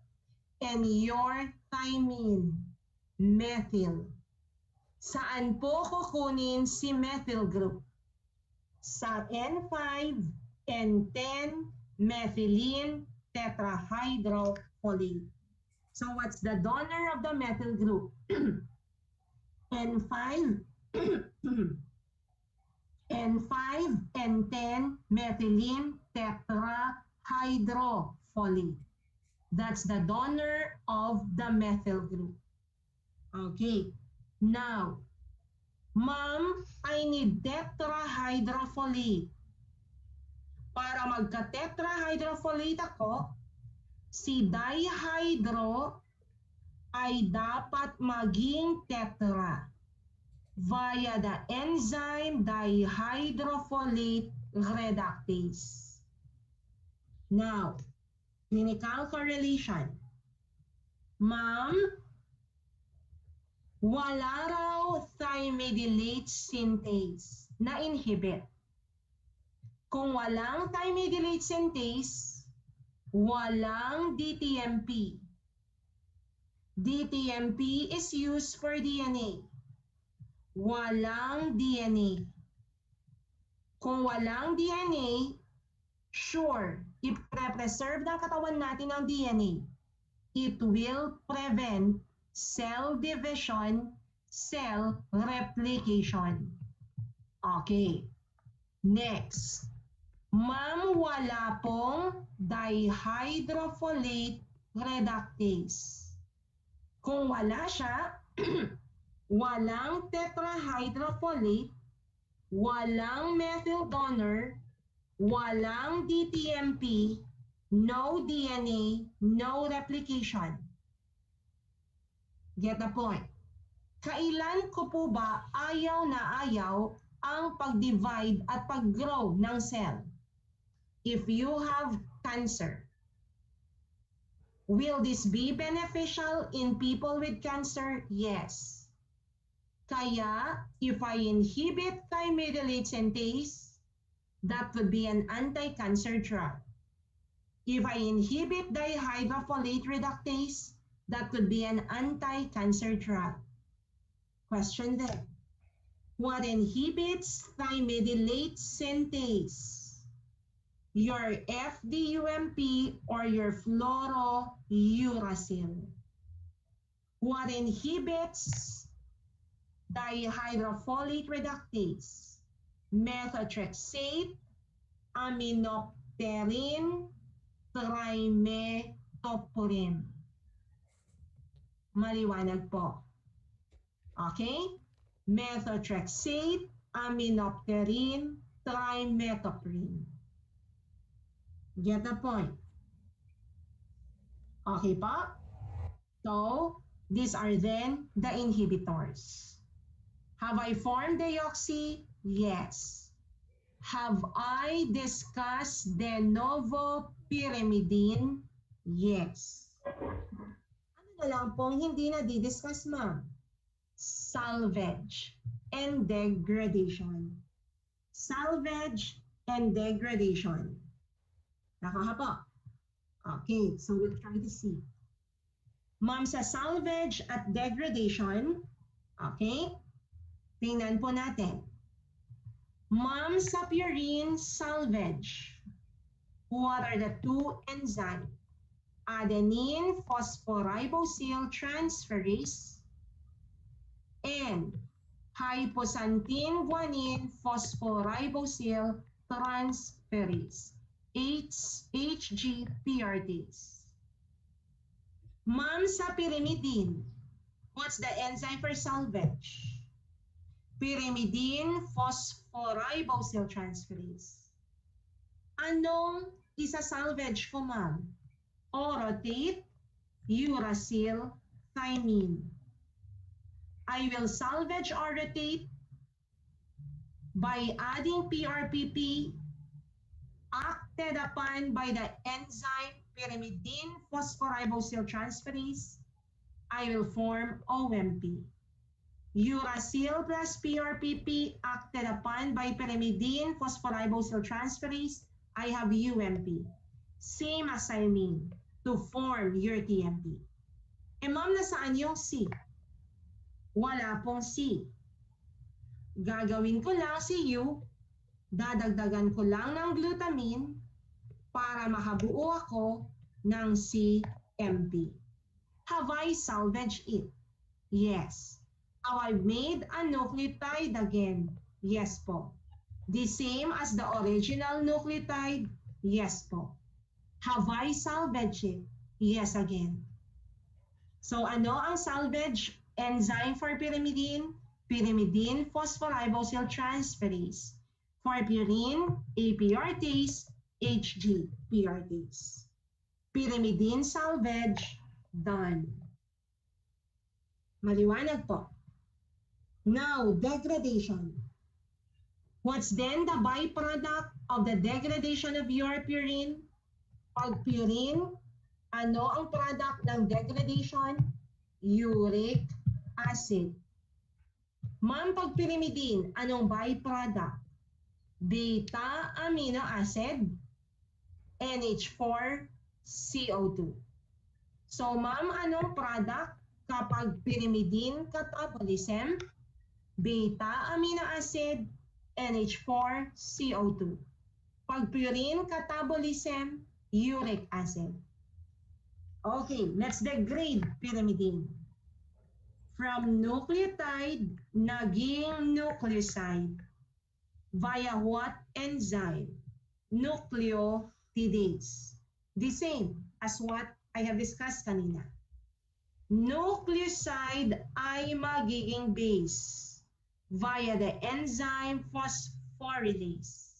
and your thymine? Methyl. Saan po kukunin si methyl group? Sa N5, N10, methylene tetrahydrofolate. So what's the donor of the methyl group? N5, N5, N10, methylene tetrahydrofolate. That's the donor of the methyl group. Okay, now, ma'am, I need tetrahydrofolate. Para magka-tetrahydrofolate ako, si dihydro ay dapat maging tetra via the enzyme dihydrofolate reductase. Now, clinical correlation. Ma'am, wala raw thymidylate synthase na inhibit. Kung walang thymidylate synthase, walang DTMP. DTMP is used for DNA. Walang DNA. Kung walang DNA, sure, i-preserve ng katawan natin ang DNA. It will prevent cell division, cell replication. Okay. Next. Ma'am, wala pong dihydrofolate reductase. Kung wala siya, walang tetrahydrofolate, walang methyl donor, walang DTMP, no DNA, no replication. Get the point? Kailan ko po ba ayaw na ayaw ang pag-divide at pag-grow ng cell? If you have cancer, will this be beneficial in people with cancer? Yes. Kaya, if I inhibit thymidylate synthase, that would be an anti-cancer drug. If I inhibit dihydrofolate reductase, that could be an anti-cancer drug. Question then, what inhibits thymidylate synthase? Your FDUMP or your fluorouracil. What inhibits dihydrofolate reductase? Methotrexate, aminopterin, trimethoprim. Maliwanag po. Okay? Methotrexate, aminopterin, trimethoprim. Get the point? Okay pa? So, these are then the inhibitors. Have I formed deoxy? Yes. Have I discussed de novo pyrimidine? Yes. Ano na lang pong hindi na di-discuss, ma'am? Salvage and degradation. Salvage and degradation. Nakahapa. Okay, so we'll try to see. Ma'am, sa salvage at degradation, okay, tingnan po natin. Ma'am, sa purine salvage, what are the two enzymes? Adenine phosphoribosyltransferase transferase and hypoxanthine guanine phosphoribosyl transferase. HGPRTs. Ma'am, sa pyrimidine, what's the enzyme for salvage? Pyrimidine phosphoribosyl transferase. Anong isa-salvage ko, ma'am? Orotate, uracil, thymine. I will salvage orotate by adding PRPP acted upon by the enzyme pyrimidine phosphoribosyl transferase. I will form OMP. Uracil plus PRPP acted upon by pyrimidine phosphoribosyl transferase. I have UMP. Same as thymine to form your TMP. Eh ma'am, nasaan yung C? Wala pong C. Gagawin ko lang si U, dadagdagan ko lang ng glutamine para makabuo ako ng CMP. Have I salvaged it? Yes. Have I made a nucleotide again? Yes po. The same as the original nucleotide? Yes po. Have I salvaged it? Yes again. So ano ang salvage enzyme for pyrimidine? Pyrimidine phosphoribosyl transferase. For purine, APRTase, HGPRTase. Pyrimidine salvage, done. Maliwanag po. Now, degradation. What's then the byproduct of the degradation of your purine? Pag purine, ano ang product ng degradation? Uric acid. Ma'am, pag pyrimidine, anong byproduct? Beta amino acid, NH4CO2. So ma'am, anong product kapag pyrimidine catabolism? Beta amino acid, NH4CO2. Pag purine catabolism, uric acid. Okay, let's degrade pyrimidine. From nucleotide, naging nucleoside. Via what enzyme? Nucleotidase. The same as what I have discussed kanina. nucleoside ay magiging base via the enzyme phosphorylase.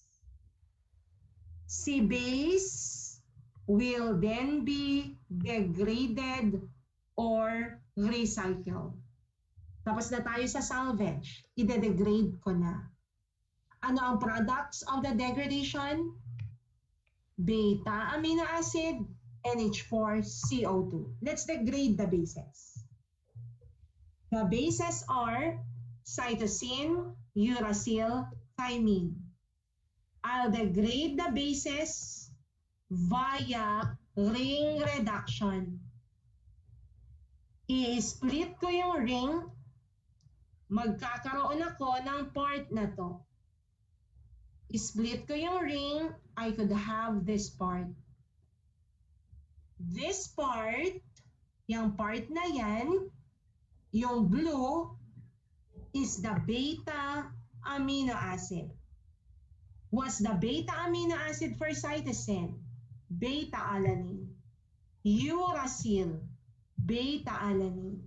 Si base will then be degraded or recycled. Tapos na tayo sa salvage. Ide-degrade ko na. Ano ang products of the degradation? Beta amino acid, NH4CO2. Let's degrade the bases. The bases are cytosine, uracil, thymine. I'll degrade the bases via ring reduction. I-split ko yung ring, magkakaroon ako ng part na to. I-split ko yung ring, I could have this part. This part, yung part na yan, yung blue, is the beta amino acid. What's the beta amino acid for cytosine? Beta-alanine. Uracil, beta-alanine.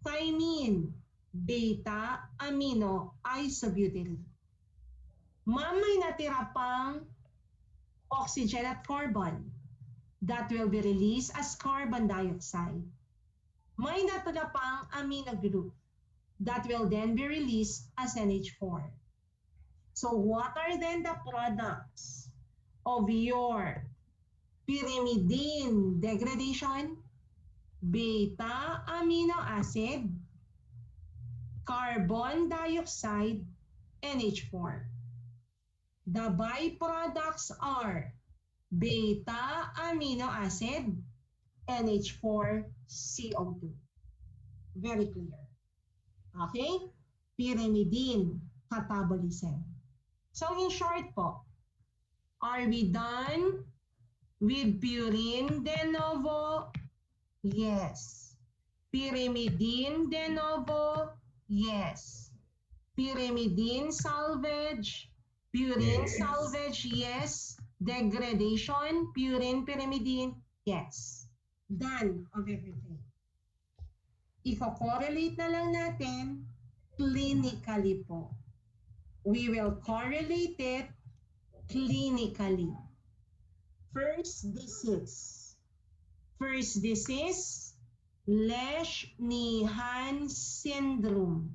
Thymine, beta-amino isobutyl. May natira pang oxygen at carbon that will be released as carbon dioxide. May natira pang amino group that will then be released as NH4. So what are then the products of your pyrimidine degradation? Beta amino acid, carbon dioxide, NH4. The byproducts are beta amino acid, NH4CO2. Very clear. Okay? Pyrimidine catabolism. So in short po, are we done with purine de novo? Yes. Pyrimidine de novo? Yes. Pyrimidine salvage? Purine salvage? Yes. Degradation? Purine pyrimidine? Yes. Done of everything. Iko-correlate na lang natin clinically po. We will correlate it clinically. First disease. First disease, Lesch-Nyhan syndrome.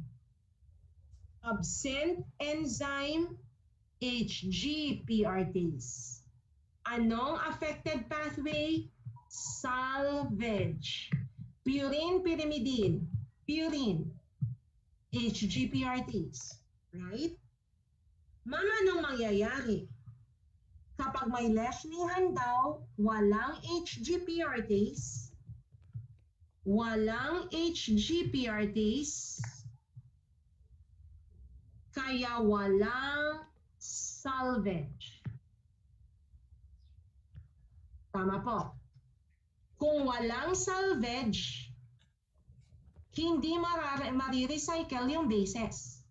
Absent enzyme, HGPRTase. Anong affected pathway? Salvage. Purine pyrimidine. Purine. HGPRTase. Right? Anong mangyayari? Kapag may Lesch-Nyhan daw, walang HGPRTase, kaya walang salvage. Tama po. Kung walang salvage, hindi marirecycle yung bases.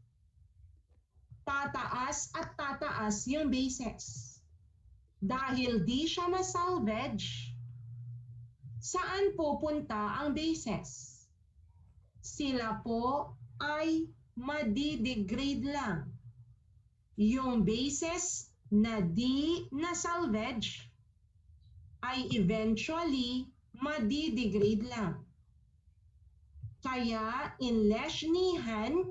Tataas at tataas yung bases. Dahil di siya masalvage, saan pupunta ang bases? Sila po ay madidegrade lang. Yung bases na di na-salvage ay eventually madidegrade lang. Kaya in Lesch-Nyhan,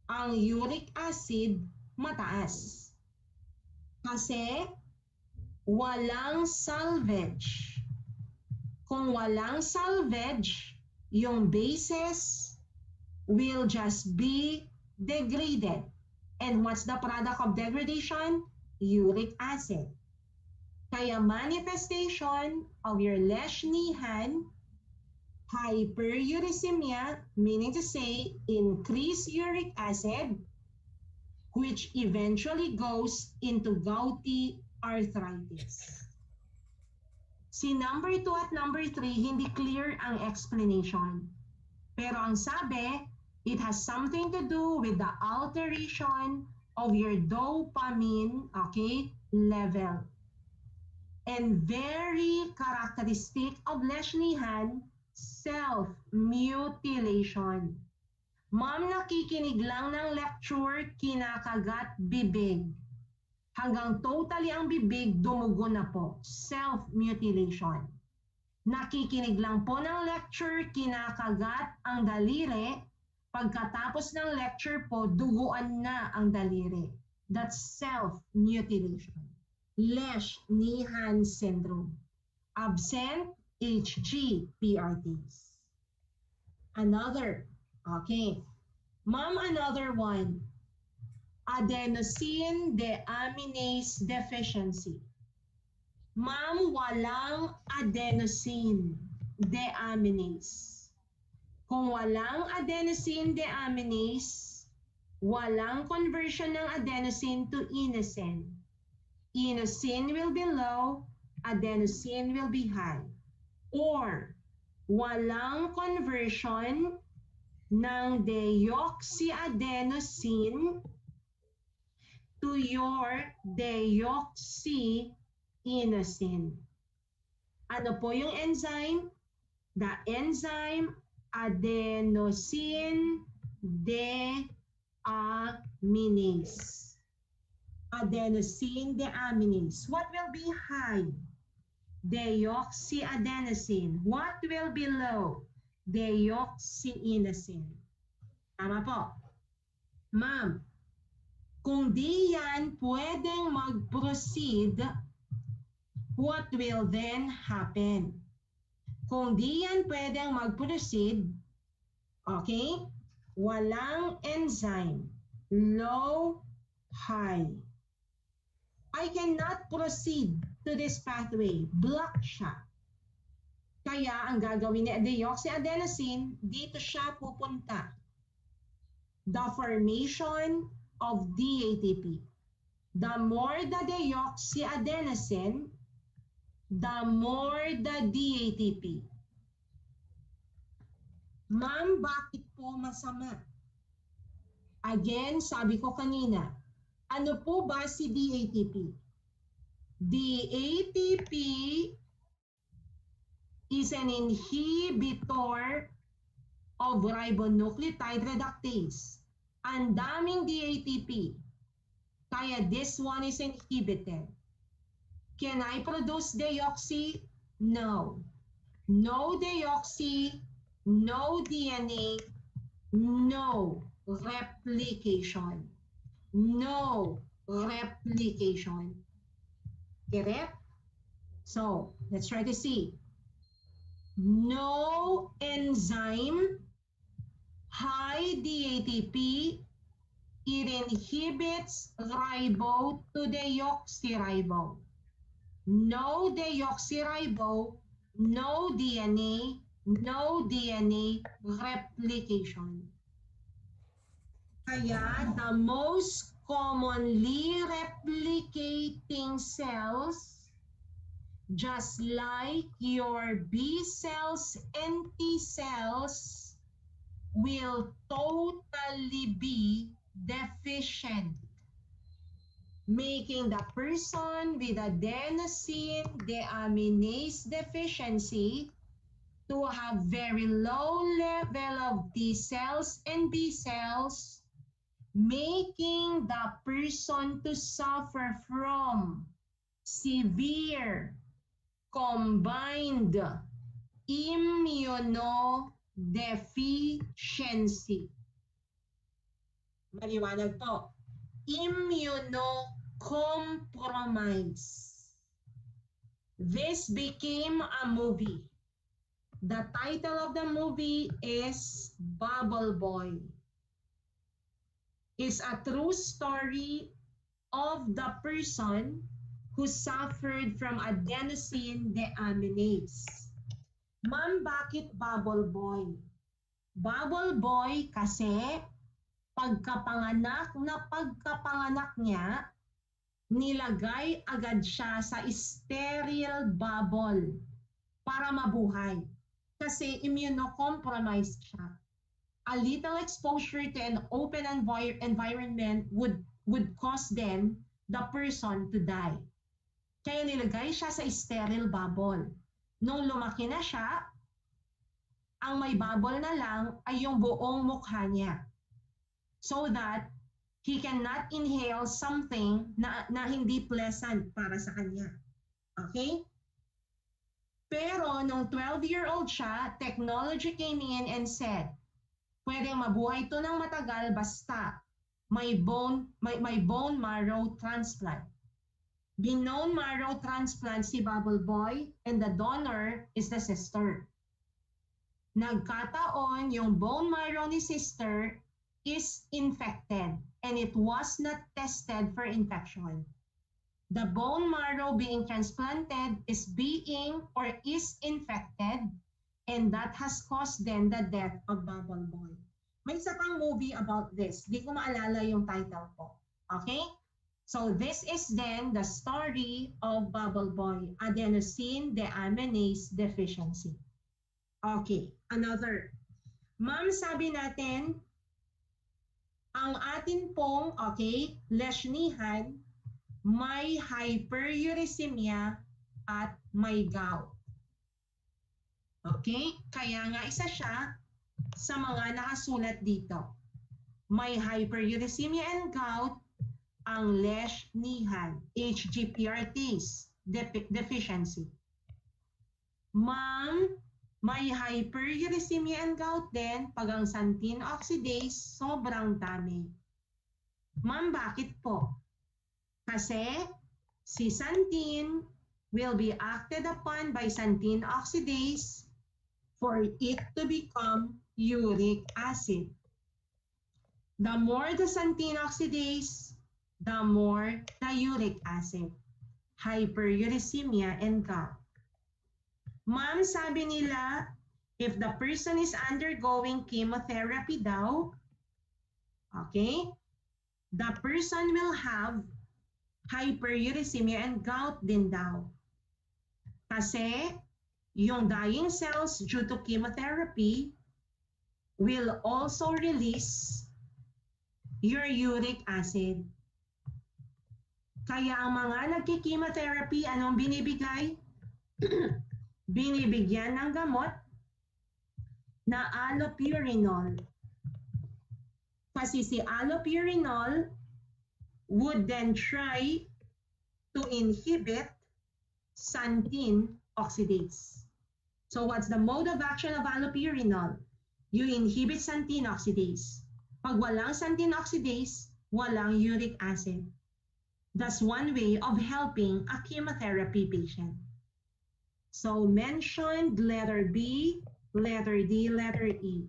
ang uric acid mataas. Kasi walang salvage. Kung walang salvage, yung bases will just be degraded. And what's the product of degradation? Uric acid. Kaya manifestation of your Lesch-Nyhan, hyperuricemia, meaning to say increased uric acid, which eventually goes into gouty arthritis. Si number 2 at number 3, hindi clear ang explanation. Pero ang sabi, it has something to do with the alteration of your dopamine, okay, level. And very characteristic of Lesch-Nyhan, self-mutilation. Ma'am, nakikinig lang ng lecture, kinakagat bibig. Hanggang totally ang bibig, dumugo na po. Self-mutilation. Nakikinig lang po ng lecture, kinakagat ang daliri. Pagkatapos ng lecture po, duguan na ang daliri. That's self-mutilation. Lesch-Nyhan syndrome. Absent, HG, PRTs. Another. Okay. Ma'am, another one. Adenosine deaminase deficiency. Ma'am, walang adenosine deaminase. Kung walang adenosine deaminase, walang conversion ng adenosine to inosine. Inosine will be low, adenosine will be high. Or, walang conversion ng deoxyadenosine to your deoxyinosine. Ano po yung enzyme? The enzyme adenosine deaminase. Adenosine deaminase. What will be high? Deoxyadenosine. What will be low? Deoxyinosine. Tama po. Ma'am, kung di yan pwedeng mag-proceed, what will then happen? Kung di yan pwedeng mag-proceed, okay, walang enzyme, low, high. I cannot proceed to this pathway. Block siya. Kaya ang gagawin ni deoxyadenosine, dito siya pupunta. The formation of DATP. The more the deoxyadenosine, the more the DATP. Ma'am, bakit po masama? Again, sabi ko kanina, ano po ba si DATP? DATP is an inhibitor of ribonucleotide reductase. Ang daming DATP. Kaya this one is inhibited. Can I produce deoxy? No. No deoxy, no DNA, no replication. No replication. Correct? So, let's try to see. No enzyme, high DATP, it inhibits ribo to deoxyribo. No deoxyribo, no DNA replication. Kaya the most commonly replicating cells, just like your B cells and T cells, will totally be deficient, making the person with adenosine deaminase deficiency to have very low level of T cells and B cells, making the person to suffer from severe combined immunodeficiency. Maliwanag po. Immunocompromise. This became a movie. The title of the movie is Bubble Boy. It's a true story of the person who suffered from adenosine deaminase. Ma'am, bakit Bubble Boy? Bubble Boy kasi pagkapanganak niya, nilagay agad siya sa sterile bubble para mabuhay. Kasi immunocompromised siya. A little exposure to an open environment would cause then the person to die. Kaya nilagay siya sa sterile bubble. Nung lumaki na siya, Ang may bubble na lang ay yung buong mukha niya. So that he cannot inhale something na hindi pleasant para sa kanya. Okay? Pero nung 12-year-old siya, technology came in and said, pwedeng mabuhay ito ng matagal basta may bone marrow transplant. Binone marrow transplant si Bubble Boy and the donor is the sister. Nagkataon yung bone marrow ni sister is infected and it was not tested for infection. The bone marrow being transplanted is infected and that has caused then the death of Bubble Boy. May isa pang movie about this. Di ko maalala yung title po. Okay? So this is then the story of Bubble Boy, adenosine deaminase deficiency. Okay, another. Ma'am, sabi natin, ang atin pong, okay, lesyonihan, may hyperuricemia at may gout. Okay, kaya nga isa siya sa mga nakasulat dito. May hyperuricemia and gout ang lesh-nihan, HGPRTs, deficiency. Ma'am, may hyperuricemia and gout din pag ang xanthine oxidase sobrang dami. Ma'am, bakit po? Kasi si xanthine will be acted upon by xanthine oxidase for it to become uric acid. The more the xanthine oxidase, the more the uric acid, hyperuricemia and gout. Ma'am, sabi nila, if the person is undergoing chemotherapy daw, okay, the person will have hyperuricemia and gout din daw. Kasi yung dying cells due to chemotherapy will also release your uric acid. Kaya ang mga nagki-chemotherapy, anong binibigay? Binibigyan ng gamot na allopurinol. Kasi si allopurinol would then try to inhibit xanthine oxidase. So what's the mode of action of allopurinol? You inhibit xanthine oxidase. Pag walang xanthine oxidase, walang uric acid. That's one way of helping a chemotherapy patient. So mentioned letter B, letter D, letter E.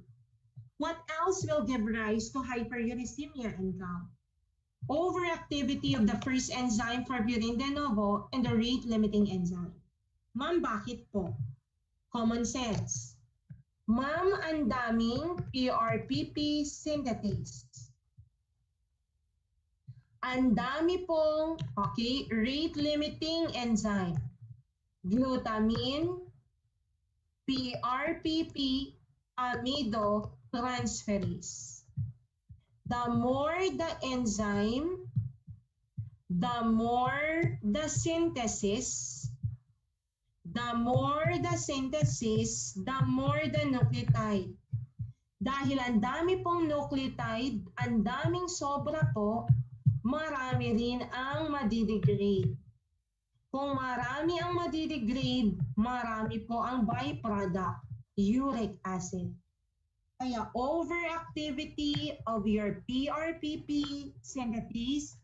What else will give rise to hyperuricemia and gout? Overactivity of the first enzyme for purine de novo and the rate-limiting enzyme. Ma'am, bakit po? Common sense. Ma'am, ang daming PRPP synthetase. Ang dami pong, okay, rate-limiting enzyme. Glutamine, PRPP, aminotransferase. The more the enzyme, the more the synthesis, the more the nucleotide. Dahil ang dami pong nucleotide, ang daming sobra po, marami rin ang madidegrade. Kung marami ang madidegrade, marami po ang byproduct, uric acid. Kaya overactivity of your PRPP synthetase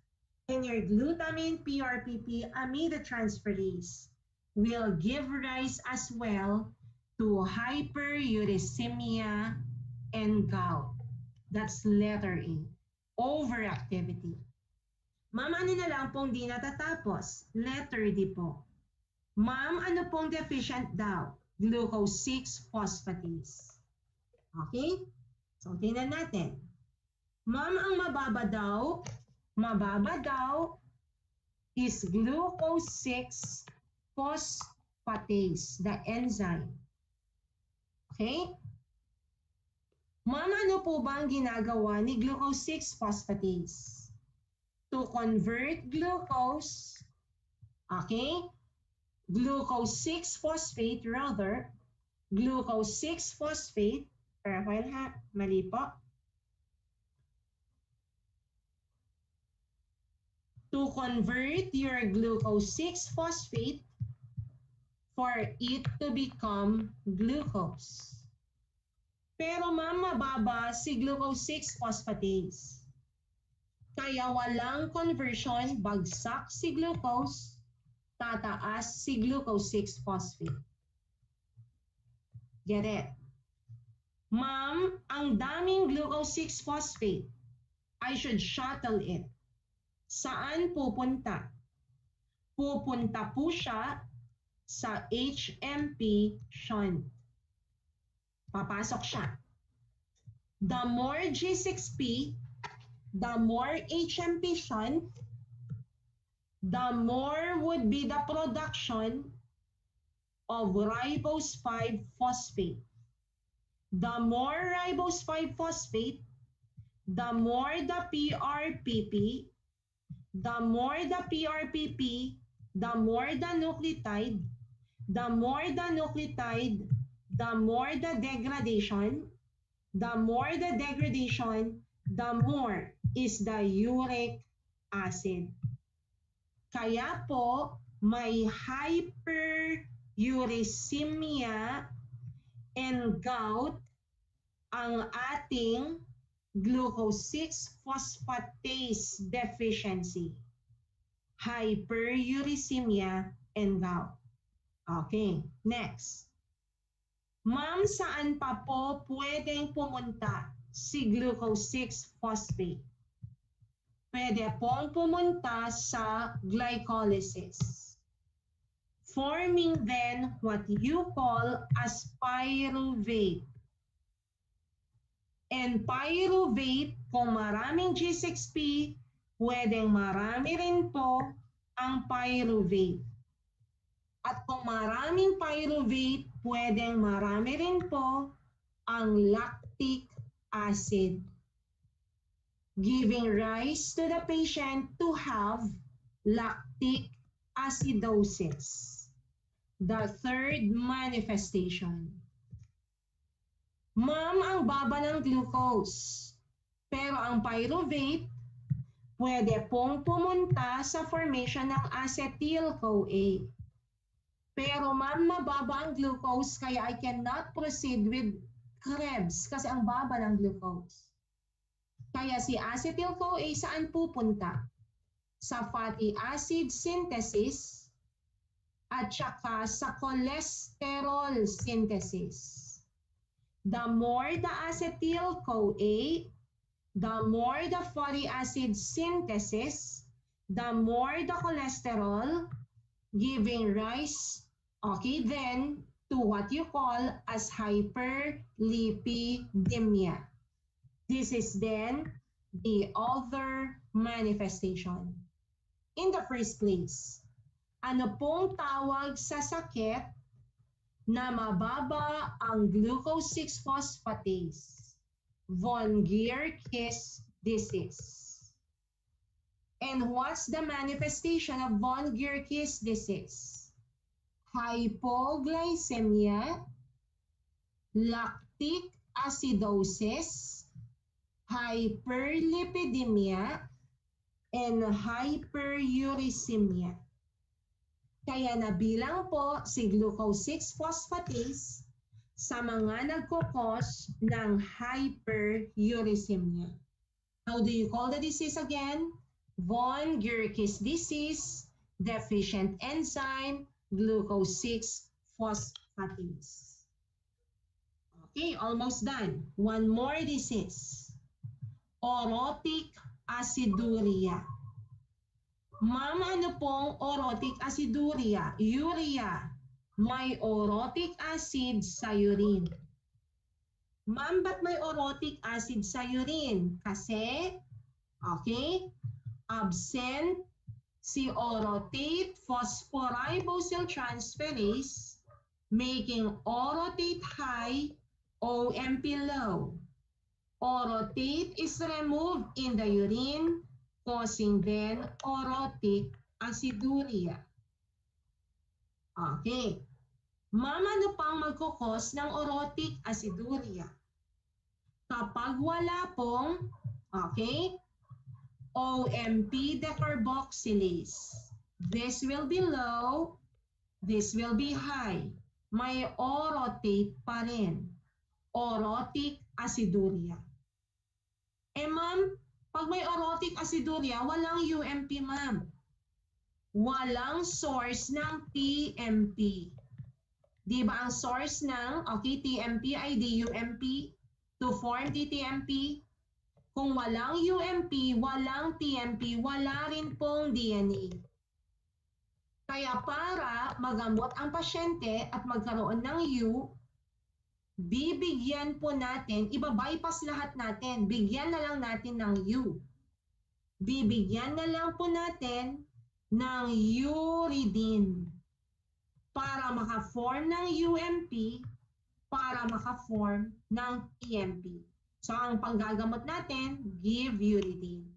and your glutamine PRPP aminotransferase will give rise as well to hyperuricemia and gout. That's letter A, overactivity. Ma'am, ano na lang pong di natatapos? Letter D po. Ma'am, ano pong deficient daw? Glucose 6-phosphatase. Okay? So, tingnan natin. Ma'am, ang mababa daw is glucose 6-phosphatase, the enzyme. Okay? Ma'am, ano po ba ang ginagawa ni glucose 6-phosphatase? To convert glucose, okay, glucose 6-phosphate rather, glucose 6-phosphate, Rafael ha, mali po. To convert your glucose 6-phosphate for it to become glucose. Pero ma'am, mababa si glucose 6-phosphatase. Kaya walang conversion, bagsak si glucose, tataas si glucose 6-phosphate. Get it? Ma'am, ang daming glucose 6-phosphate. I should shuttle it. Saan pupunta? Pupunta po siya sa HMP shunt. Papasok siya. The more G6P, the more HMP shunt, the more would be the production of ribose 5-phosphate. The more ribose 5-phosphate, the more the PRPP, the more the PRPP, the more the nucleotide, the more the nucleotide, the more the degradation, the more the degradation, the more is the uric acid. Kaya po, may hyperuricemia and gout ang ating glucose 6-phosphatase deficiency. Hyperuricemia and gout. Okay, next. Ma'am, saan pa po pwedeng pumunta si glucose 6-phosphate? Pwede pong pumunta sa glycolysis, forming then what you call as pyruvate. And pyruvate, kung maraming G6P, pwedeng marami rin po ang pyruvate. At kung maraming pyruvate, pwedeng marami rin po ang lactic acid, giving rise to the patient to have lactic acidosis, the third manifestation. Ma'am, ang baba ng glucose, pero ang pyruvate, pwede pong pumunta sa formation ng acetyl-CoA. Pero ma'am, mababa ang glucose, kaya I cannot proceed with Krebs kasi ang baba ng glucose. Kaya si acetyl-CoA saan pupunta? Sa fatty acid synthesis at saka sa cholesterol synthesis. The more the acetyl-CoA, the more the fatty acid synthesis, the more the cholesterol, giving rise, okay, then to what you call as hyperlipidemia. This is then the other manifestation. In the first place, ano pong tawag sa sakit na mababa ang glucose 6-phosphatase? Von Gierkes disease. And what's the manifestation of von Gierkes disease? Hypoglycemia, lactic acidosis, hyperlipidemia, and hyperuricemia. Kaya nabilang po si glucose 6-phosphatase sa mga nagkukos ng hyperuricemia. How do you call the disease again? Von Gierkes disease, deficient enzyme, glucose 6-phosphatase. Okay, almost done. One more disease. Orotic aciduria. Ma'am, ano pong orotic aciduria? Urea. May orotic acid sa urine. Ma'am, ba't may orotic acid sa urine? Kasi, okay, absent si orotate phosphoribosyltransferase making orotate high, OMP low. Orotate is removed in the urine, causing then orotic aciduria. Okay. Ma'am, ano pang magkukos ng orotic aciduria? Kapag wala pong, okay, OMP decarboxylase. This will be low, this will be high. May orotate pa rin. Orotic aciduria. Ma'am, pag may orotic aciduria, walang UMP, ma'am. Walang source ng TMP. Di ba ang source ng TMP ay DUMP to form TTMP? Kung walang UMP, walang TMP, wala rin pong DNA. Kaya para magamot ang pasyente at magkaroon ng U, bibigyan po natin, iba-bypass lahat natin, bigyan na lang natin ng U. Bibigyan na lang po natin ng uridine para maka-form ng UMP, para maka-form ng TMP. So, ang panggagamot natin, give uridine.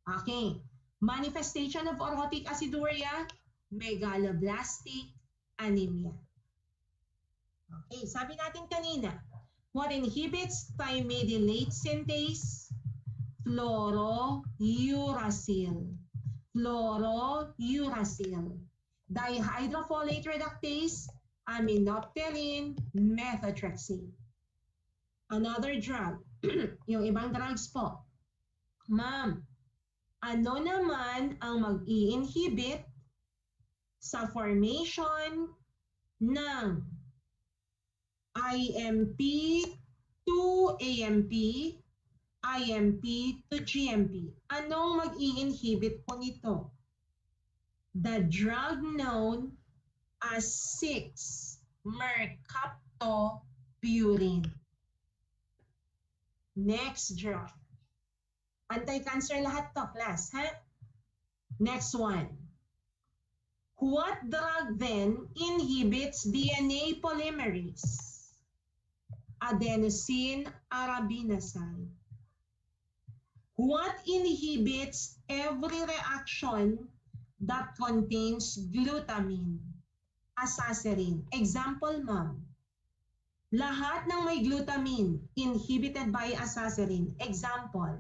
Okay. Manifestation of orotic aciduria, megaloblastic anemia. Okay, sabi natin kanina, what inhibits thymidylate synthase? Fluorouracil. Fluorouracil. Dihydrofolate reductase, aminopterin, methotrexate. Another drug, yung ibang drugs po. Ma'am, ano naman ang mag-i-inhibit sa formation ng IMP to AMP, IMP to GMP? Anong mag-i-inhibit po nito? The drug known as 6-mercaptopurine. Next drug. Anti-cancer lahat to, class, ha? Next one. What drug then inhibits DNA polymerase? Adenosine arabinoside. What inhibits every reaction that contains glutamine? Asacerin. Example, ma'am. Lahat ng may glutamine inhibited by asacerin. Example.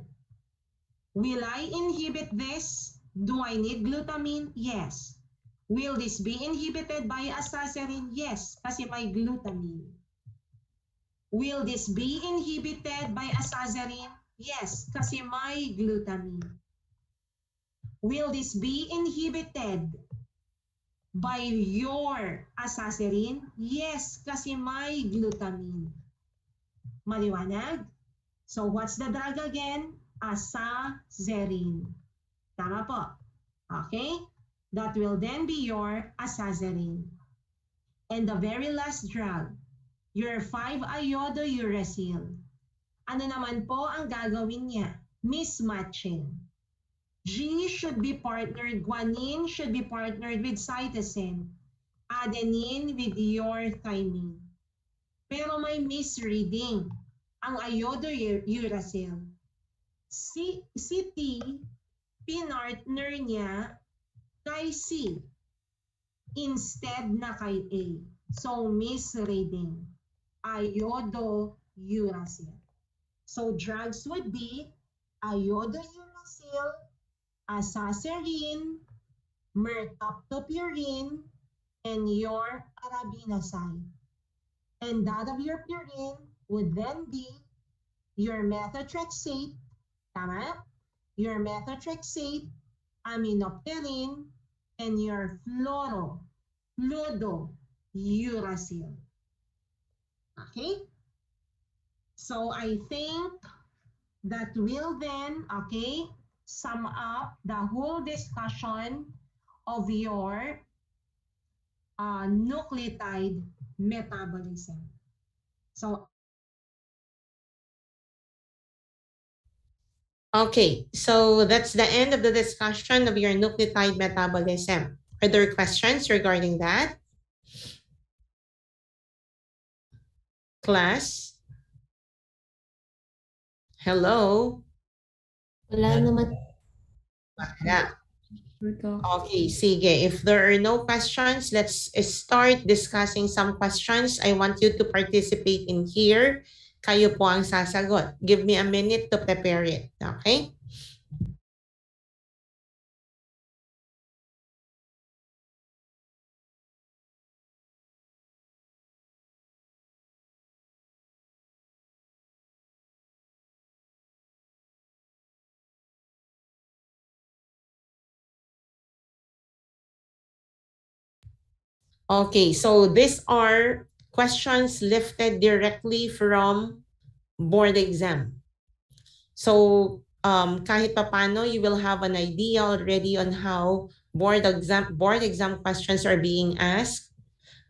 Will I inhibit this? Do I need glutamine? Yes. Will this be inhibited by asacerin? Yes, kasi may glutamine. Will this be inhibited by asacerin? Yes, kasi may glutamine. Will this be inhibited by your asacerin? Yes, kasi may glutamine. Maliwanag? So what's the drug again? Asacerin. Tama po. Okay? That will then be your asacerin. And the very last drug, your 5-iodouracil. Ano naman po ang gagawin niya? Mismatching. G should be partnered, guanine should be partnered with cytosine, adenine with your thymine. Pero may misreading ang iodouracil. Si T, pinartner niya kay C instead na kay A. So, misreading. Iodouracil. So, drugs would be iodouracil, asacerin, mercaptopurine, and your arabinoside. And that of your purine would then be your methotrexate, tama? Your methotrexate, aminopterin, and your fluorouracil. Okay? So I think that will then, okay, sum up the whole discussion of your nucleotide metabolism. So, Okay, so that's the end of the discussion of your nucleotide metabolism. Are there questions regarding that? Class? Hello? Wala naman. Wala. Okay, sige. If there are no questions, let's start discussing some questions. I want you to participate in here. Kayo po ang sasagot. Give me a minute to prepare it. Okay? Okay, so these are questions lifted directly from board exam. So kahit papano, you will have an idea already on how board exam questions are being asked.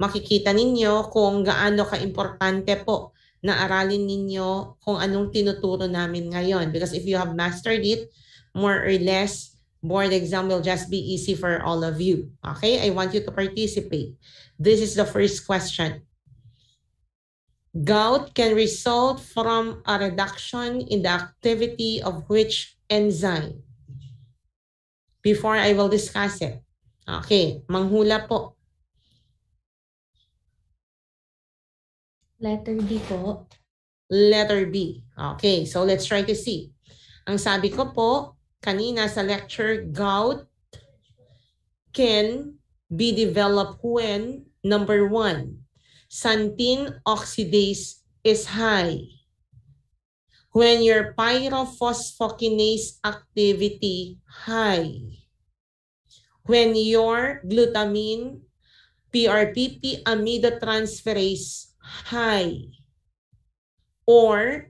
Makikita ninyo kung gaano ka-importante po na aralin ninyo kung anong tinuturo namin ngayon. Because if you have mastered it, more or less, board exam will just be easy for all of you. Okay? I want you to participate. This is the first question. Gout can result from a reduction in the activity of which enzyme? Before I will discuss it. Okay, manghula po. Letter D po. Letter B. Okay, so let's try to see. Ang sabi ko po, kanina sa lecture, gout can be developed when, number 1, xanthine oxidase is high. When your pyrophosphokinase activity high. When your glutamine PRPP aminotransferase high. Or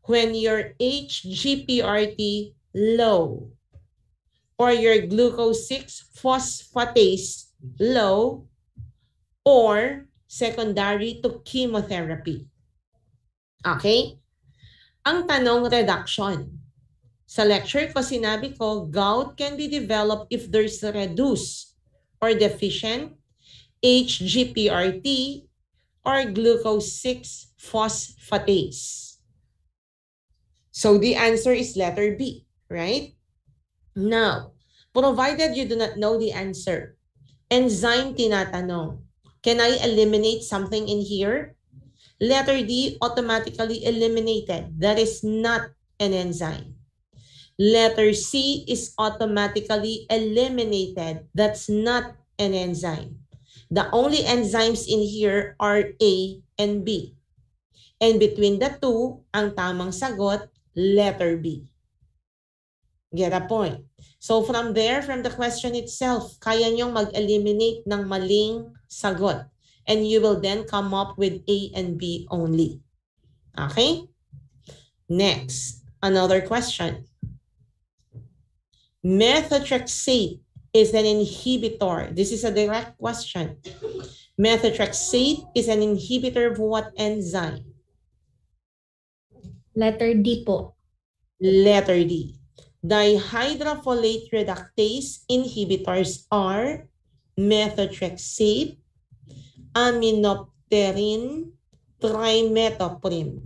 when your HGPRT low. Or your glucose 6 phosphatase low. Or secondary to chemotherapy. Okay? Ang tanong, reduction. Sa lecture ko, sinabi ko, gout can be developed if there's a reduced or deficient HGPRT or glucose 6 phosphatase. So the answer is letter B, right? Now, provided you do not know the answer, enzyme tinatanong. Can I eliminate something in here? Letter D, automatically eliminated. That is not an enzyme. Letter C is automatically eliminated. That's not an enzyme. The only enzymes in here are A and B. And between the two, ang tamang sagot, letter B. Get a point? So from there, from the question itself, kaya nyong mag-eliminate ng maling sagot. And you will then come up with A and B only. Okay? Next, another question. Methotrexate is an inhibitor. This is a direct question. Methotrexate is an inhibitor of what enzyme? Letter D po. Letter D. Dihydrofolate reductase inhibitors are methotrexate, aminopterin, trimethoprim.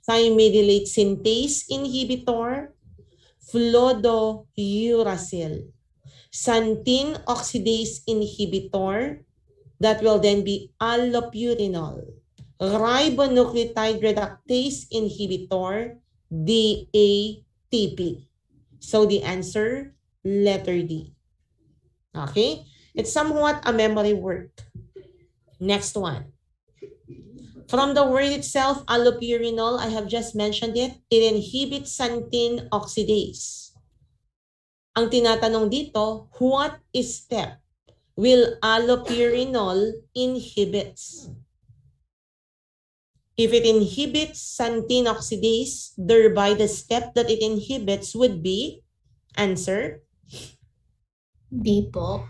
Thymidylate synthase inhibitor, fluorouracil. Xanthine oxidase inhibitor, that will then be allopurinol. Ribonucleotide reductase inhibitor, DATP. So the answer, letter D. Okay? It's somewhat a memory work. Next one. From the word itself, allopurinol, I have just mentioned it. It inhibits xanthine oxidase. Ang tinatanong dito, what step will allopurinol inhibits? If it inhibits xanthine oxidase, thereby the step that it inhibits would be, answer? D po.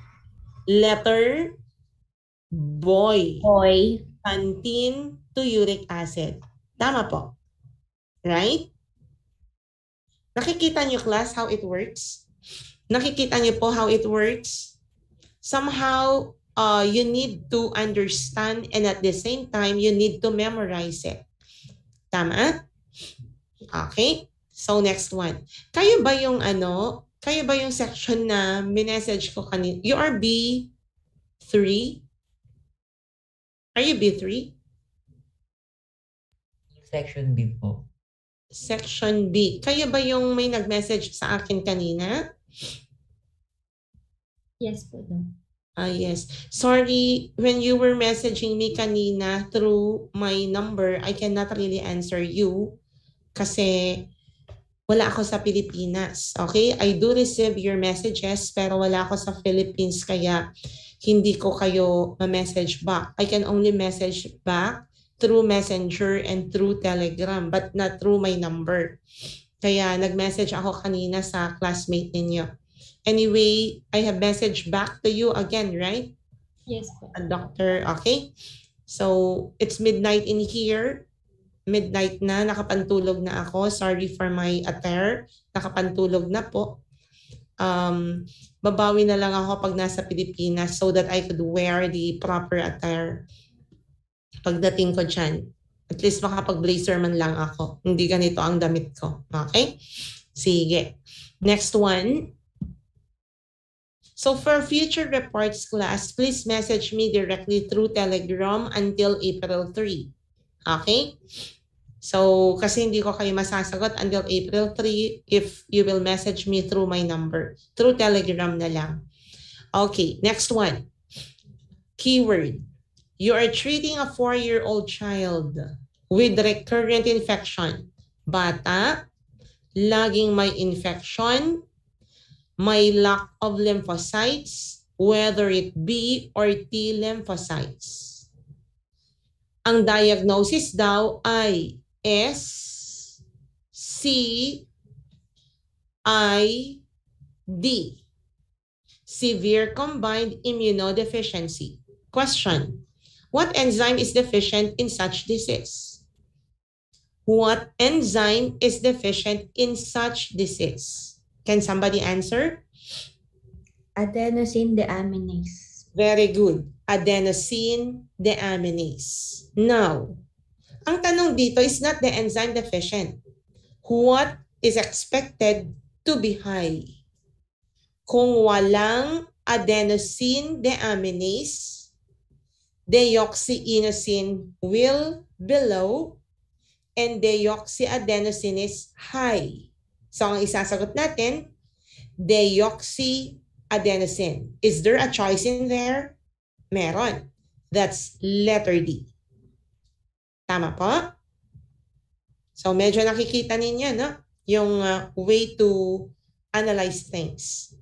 Letter boy. Boy. Xanthine to uric acid. Tama po. Right? Nakikita niyo, class, how it works? Nakikita niyo po how it works? Somehow, you need to understand and at the same time, you need to memorize it. Tama? Okay? So, next one. Kayo ba yung Kaya ba yung section na minessage ko kanina? You are B3? Are you B3? Section B po. Section B. Kaya ba yung may nag-message sa akin kanina? Yes po, Doc. Yes. Sorry, when you were messaging me kanina through my number, I cannot really answer you kasi wala ako sa Pilipinas. Okay? I do receive your messages pero wala ako sa Philippines kaya hindi ko kayo ma-message back. I can only message back through Messenger and through Telegram but not through my number. Kaya nag-message ako kanina sa classmate ninyo. Anyway, I have messaged back to you again, right? Yes po. Doctor, okay? So, it's midnight in here. Midnight na, nakapantulog na ako. Sorry for my attire. Nakapantulog na po. Babawi na lang ako pag nasa Pilipinas so that I could wear the proper attire. Pagdating ko dyan, at least makapag-blazer man lang ako. Hindi ganito ang damit ko. Okay? Sige. Next one. So for future reports class, please message me directly through Telegram until April 3. Okay? So kasi hindi ko kayo masasagot until April 3 if you will message me through my number. Through Telegram na lang. Okay, next one. Keyword. You are treating a 4-year-old child with recurrent infection. Bata, laging may infection, may lack of lymphocytes, whether it B or T lymphocytes. Ang diagnosis daw ay SCID, severe combined immunodeficiency. Question: what enzyme is deficient in such disease? What enzyme is deficient in such disease? Can somebody answer? Adenosine deaminase. Very good. Adenosine deaminase. Now, ang tanong dito is not the enzyme deficient. What is expected to be high? Kung walang adenosine deaminase, deoxyinosine will be low and deoxyadenosine is high. So, ang isasagot natin, deoxyadenosine. Is there a choice in there? Meron. That's letter D. Tama po? So, medyo nakikita ninyo, no? Yung way to analyze things.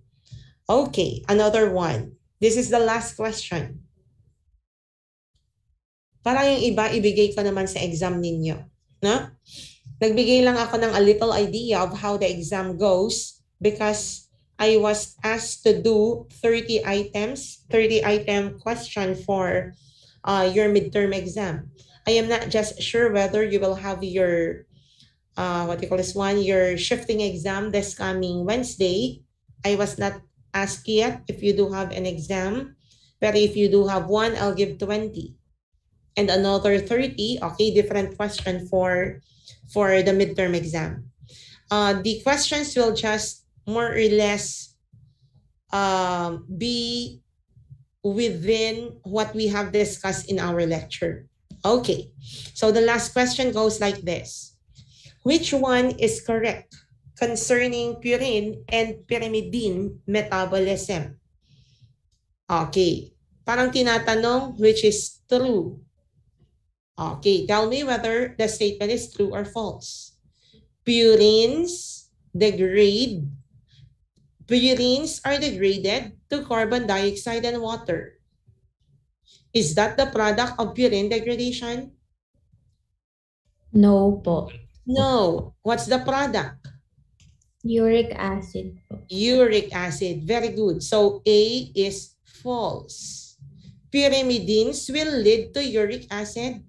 Okay, another one. This is the last question. Para yung iba, ibigay ko naman sa exam ninyo. No? Nagbigay lang ako ng a little idea of how the exam goes because I was asked to do 30 item question for your midterm exam. I am not just sure whether you will have your, your shifting exam this coming Wednesday. I was not asked yet if you do have an exam, but if you do have one, I'll give 20. And another 30, okay, different question for the midterm exam. The questions will just more or less be within what we have discussed in our lecture. Okay, so the last question goes like this. Which one is correct concerning purine and pyrimidine metabolism? Okay, parang tinatanong which is true. Okay, tell me whether the statement is true or false. Purines are degraded to carbon dioxide and water. Is that the product of purine degradation? No po. No. What's the product? Uric acid po. Uric acid. Very good. So A is false. Pyrimidines will lead to uric acid.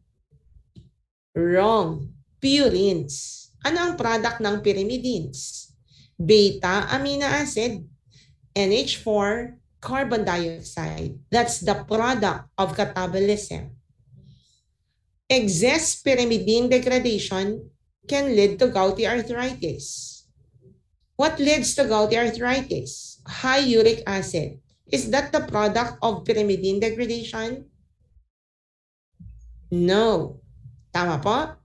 Wrong. Purines. Ano ang product ng pyrimidines? Beta amino acid, NH4, carbon dioxide. That's the product of catabolism. Excess pyrimidine degradation can lead to gouty arthritis. What leads to gouty arthritis? High uric acid. Is that the product of pyrimidine degradation? No. Tama po?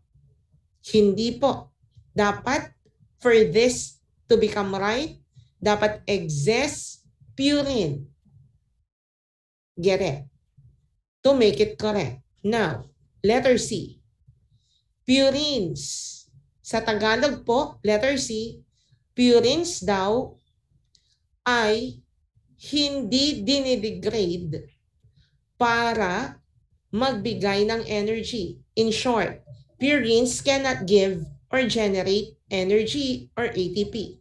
Hindi po. Dapat, for this to become right, dapat excess purine. Get it? To make it correct. Now, letter C. Purines. Sa Tagalog po, letter C, purines daw ay hindi dinidegrade para magbigay ng energy. In short, purines cannot give or generate energy or ATP.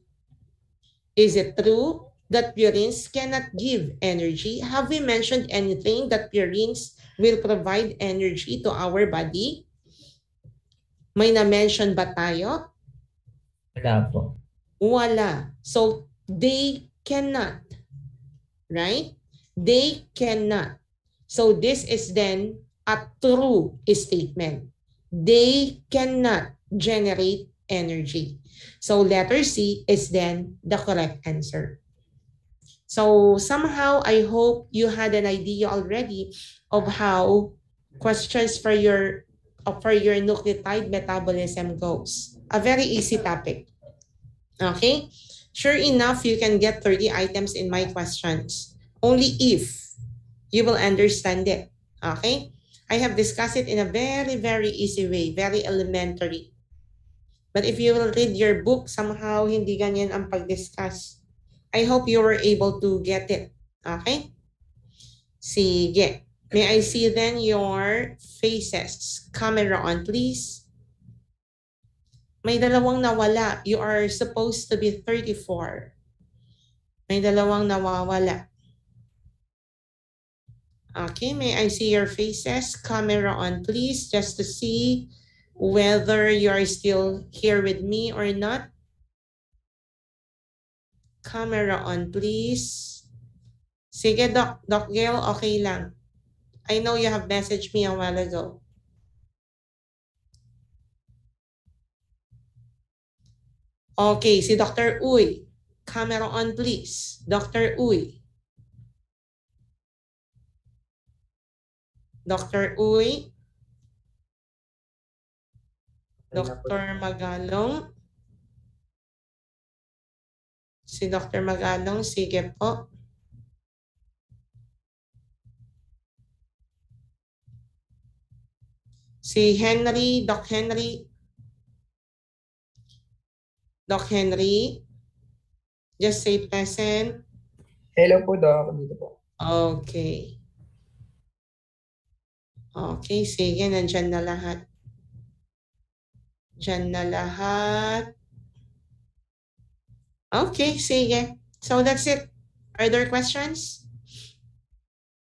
Is it true that purines cannot give energy? Have we mentioned anything that purines will provide energy to our body? May na-mention ba tayo? Wala po. Wala. So, they cannot. Right? They cannot. So, this is then a true statement. They cannot generate energy. So, letter C is then the correct answer. So, somehow, I hope you had an idea already of how questions for your nucleotide metabolism goes. A very easy topic. Okay? Sure enough, you can get 30 items in my questions. Only if you will understand it. Okay? I have discussed it in a very, very easy way, very elementary. But if you will read your book, somehow hindi ganyan ang pag-discuss. I hope you were able to get it. Okay? Sige. May I see then your faces? Camera on, please. May dalawang nawala. You are supposed to be 34. May dalawang nawawala. Okay, may I see your faces? Camera on, please, just to see whether you are still here with me or not. Camera on, please. Sige, Doc Gail, okay lang. I know you have messaged me a while ago. Okay, si Dr. Uy. Camera on, please. Dr. Uy. Dr. Uy. Dr. Magalong. Si Dr. Magalong, sige po. Si Henry, Doc Henry. Doc Henry, just say present. Hello po, Doc. Dito po. Okay. Okay, sige, nandyan na lahat. Diyan na lahat. Okay, sige. So that's it. Are there questions?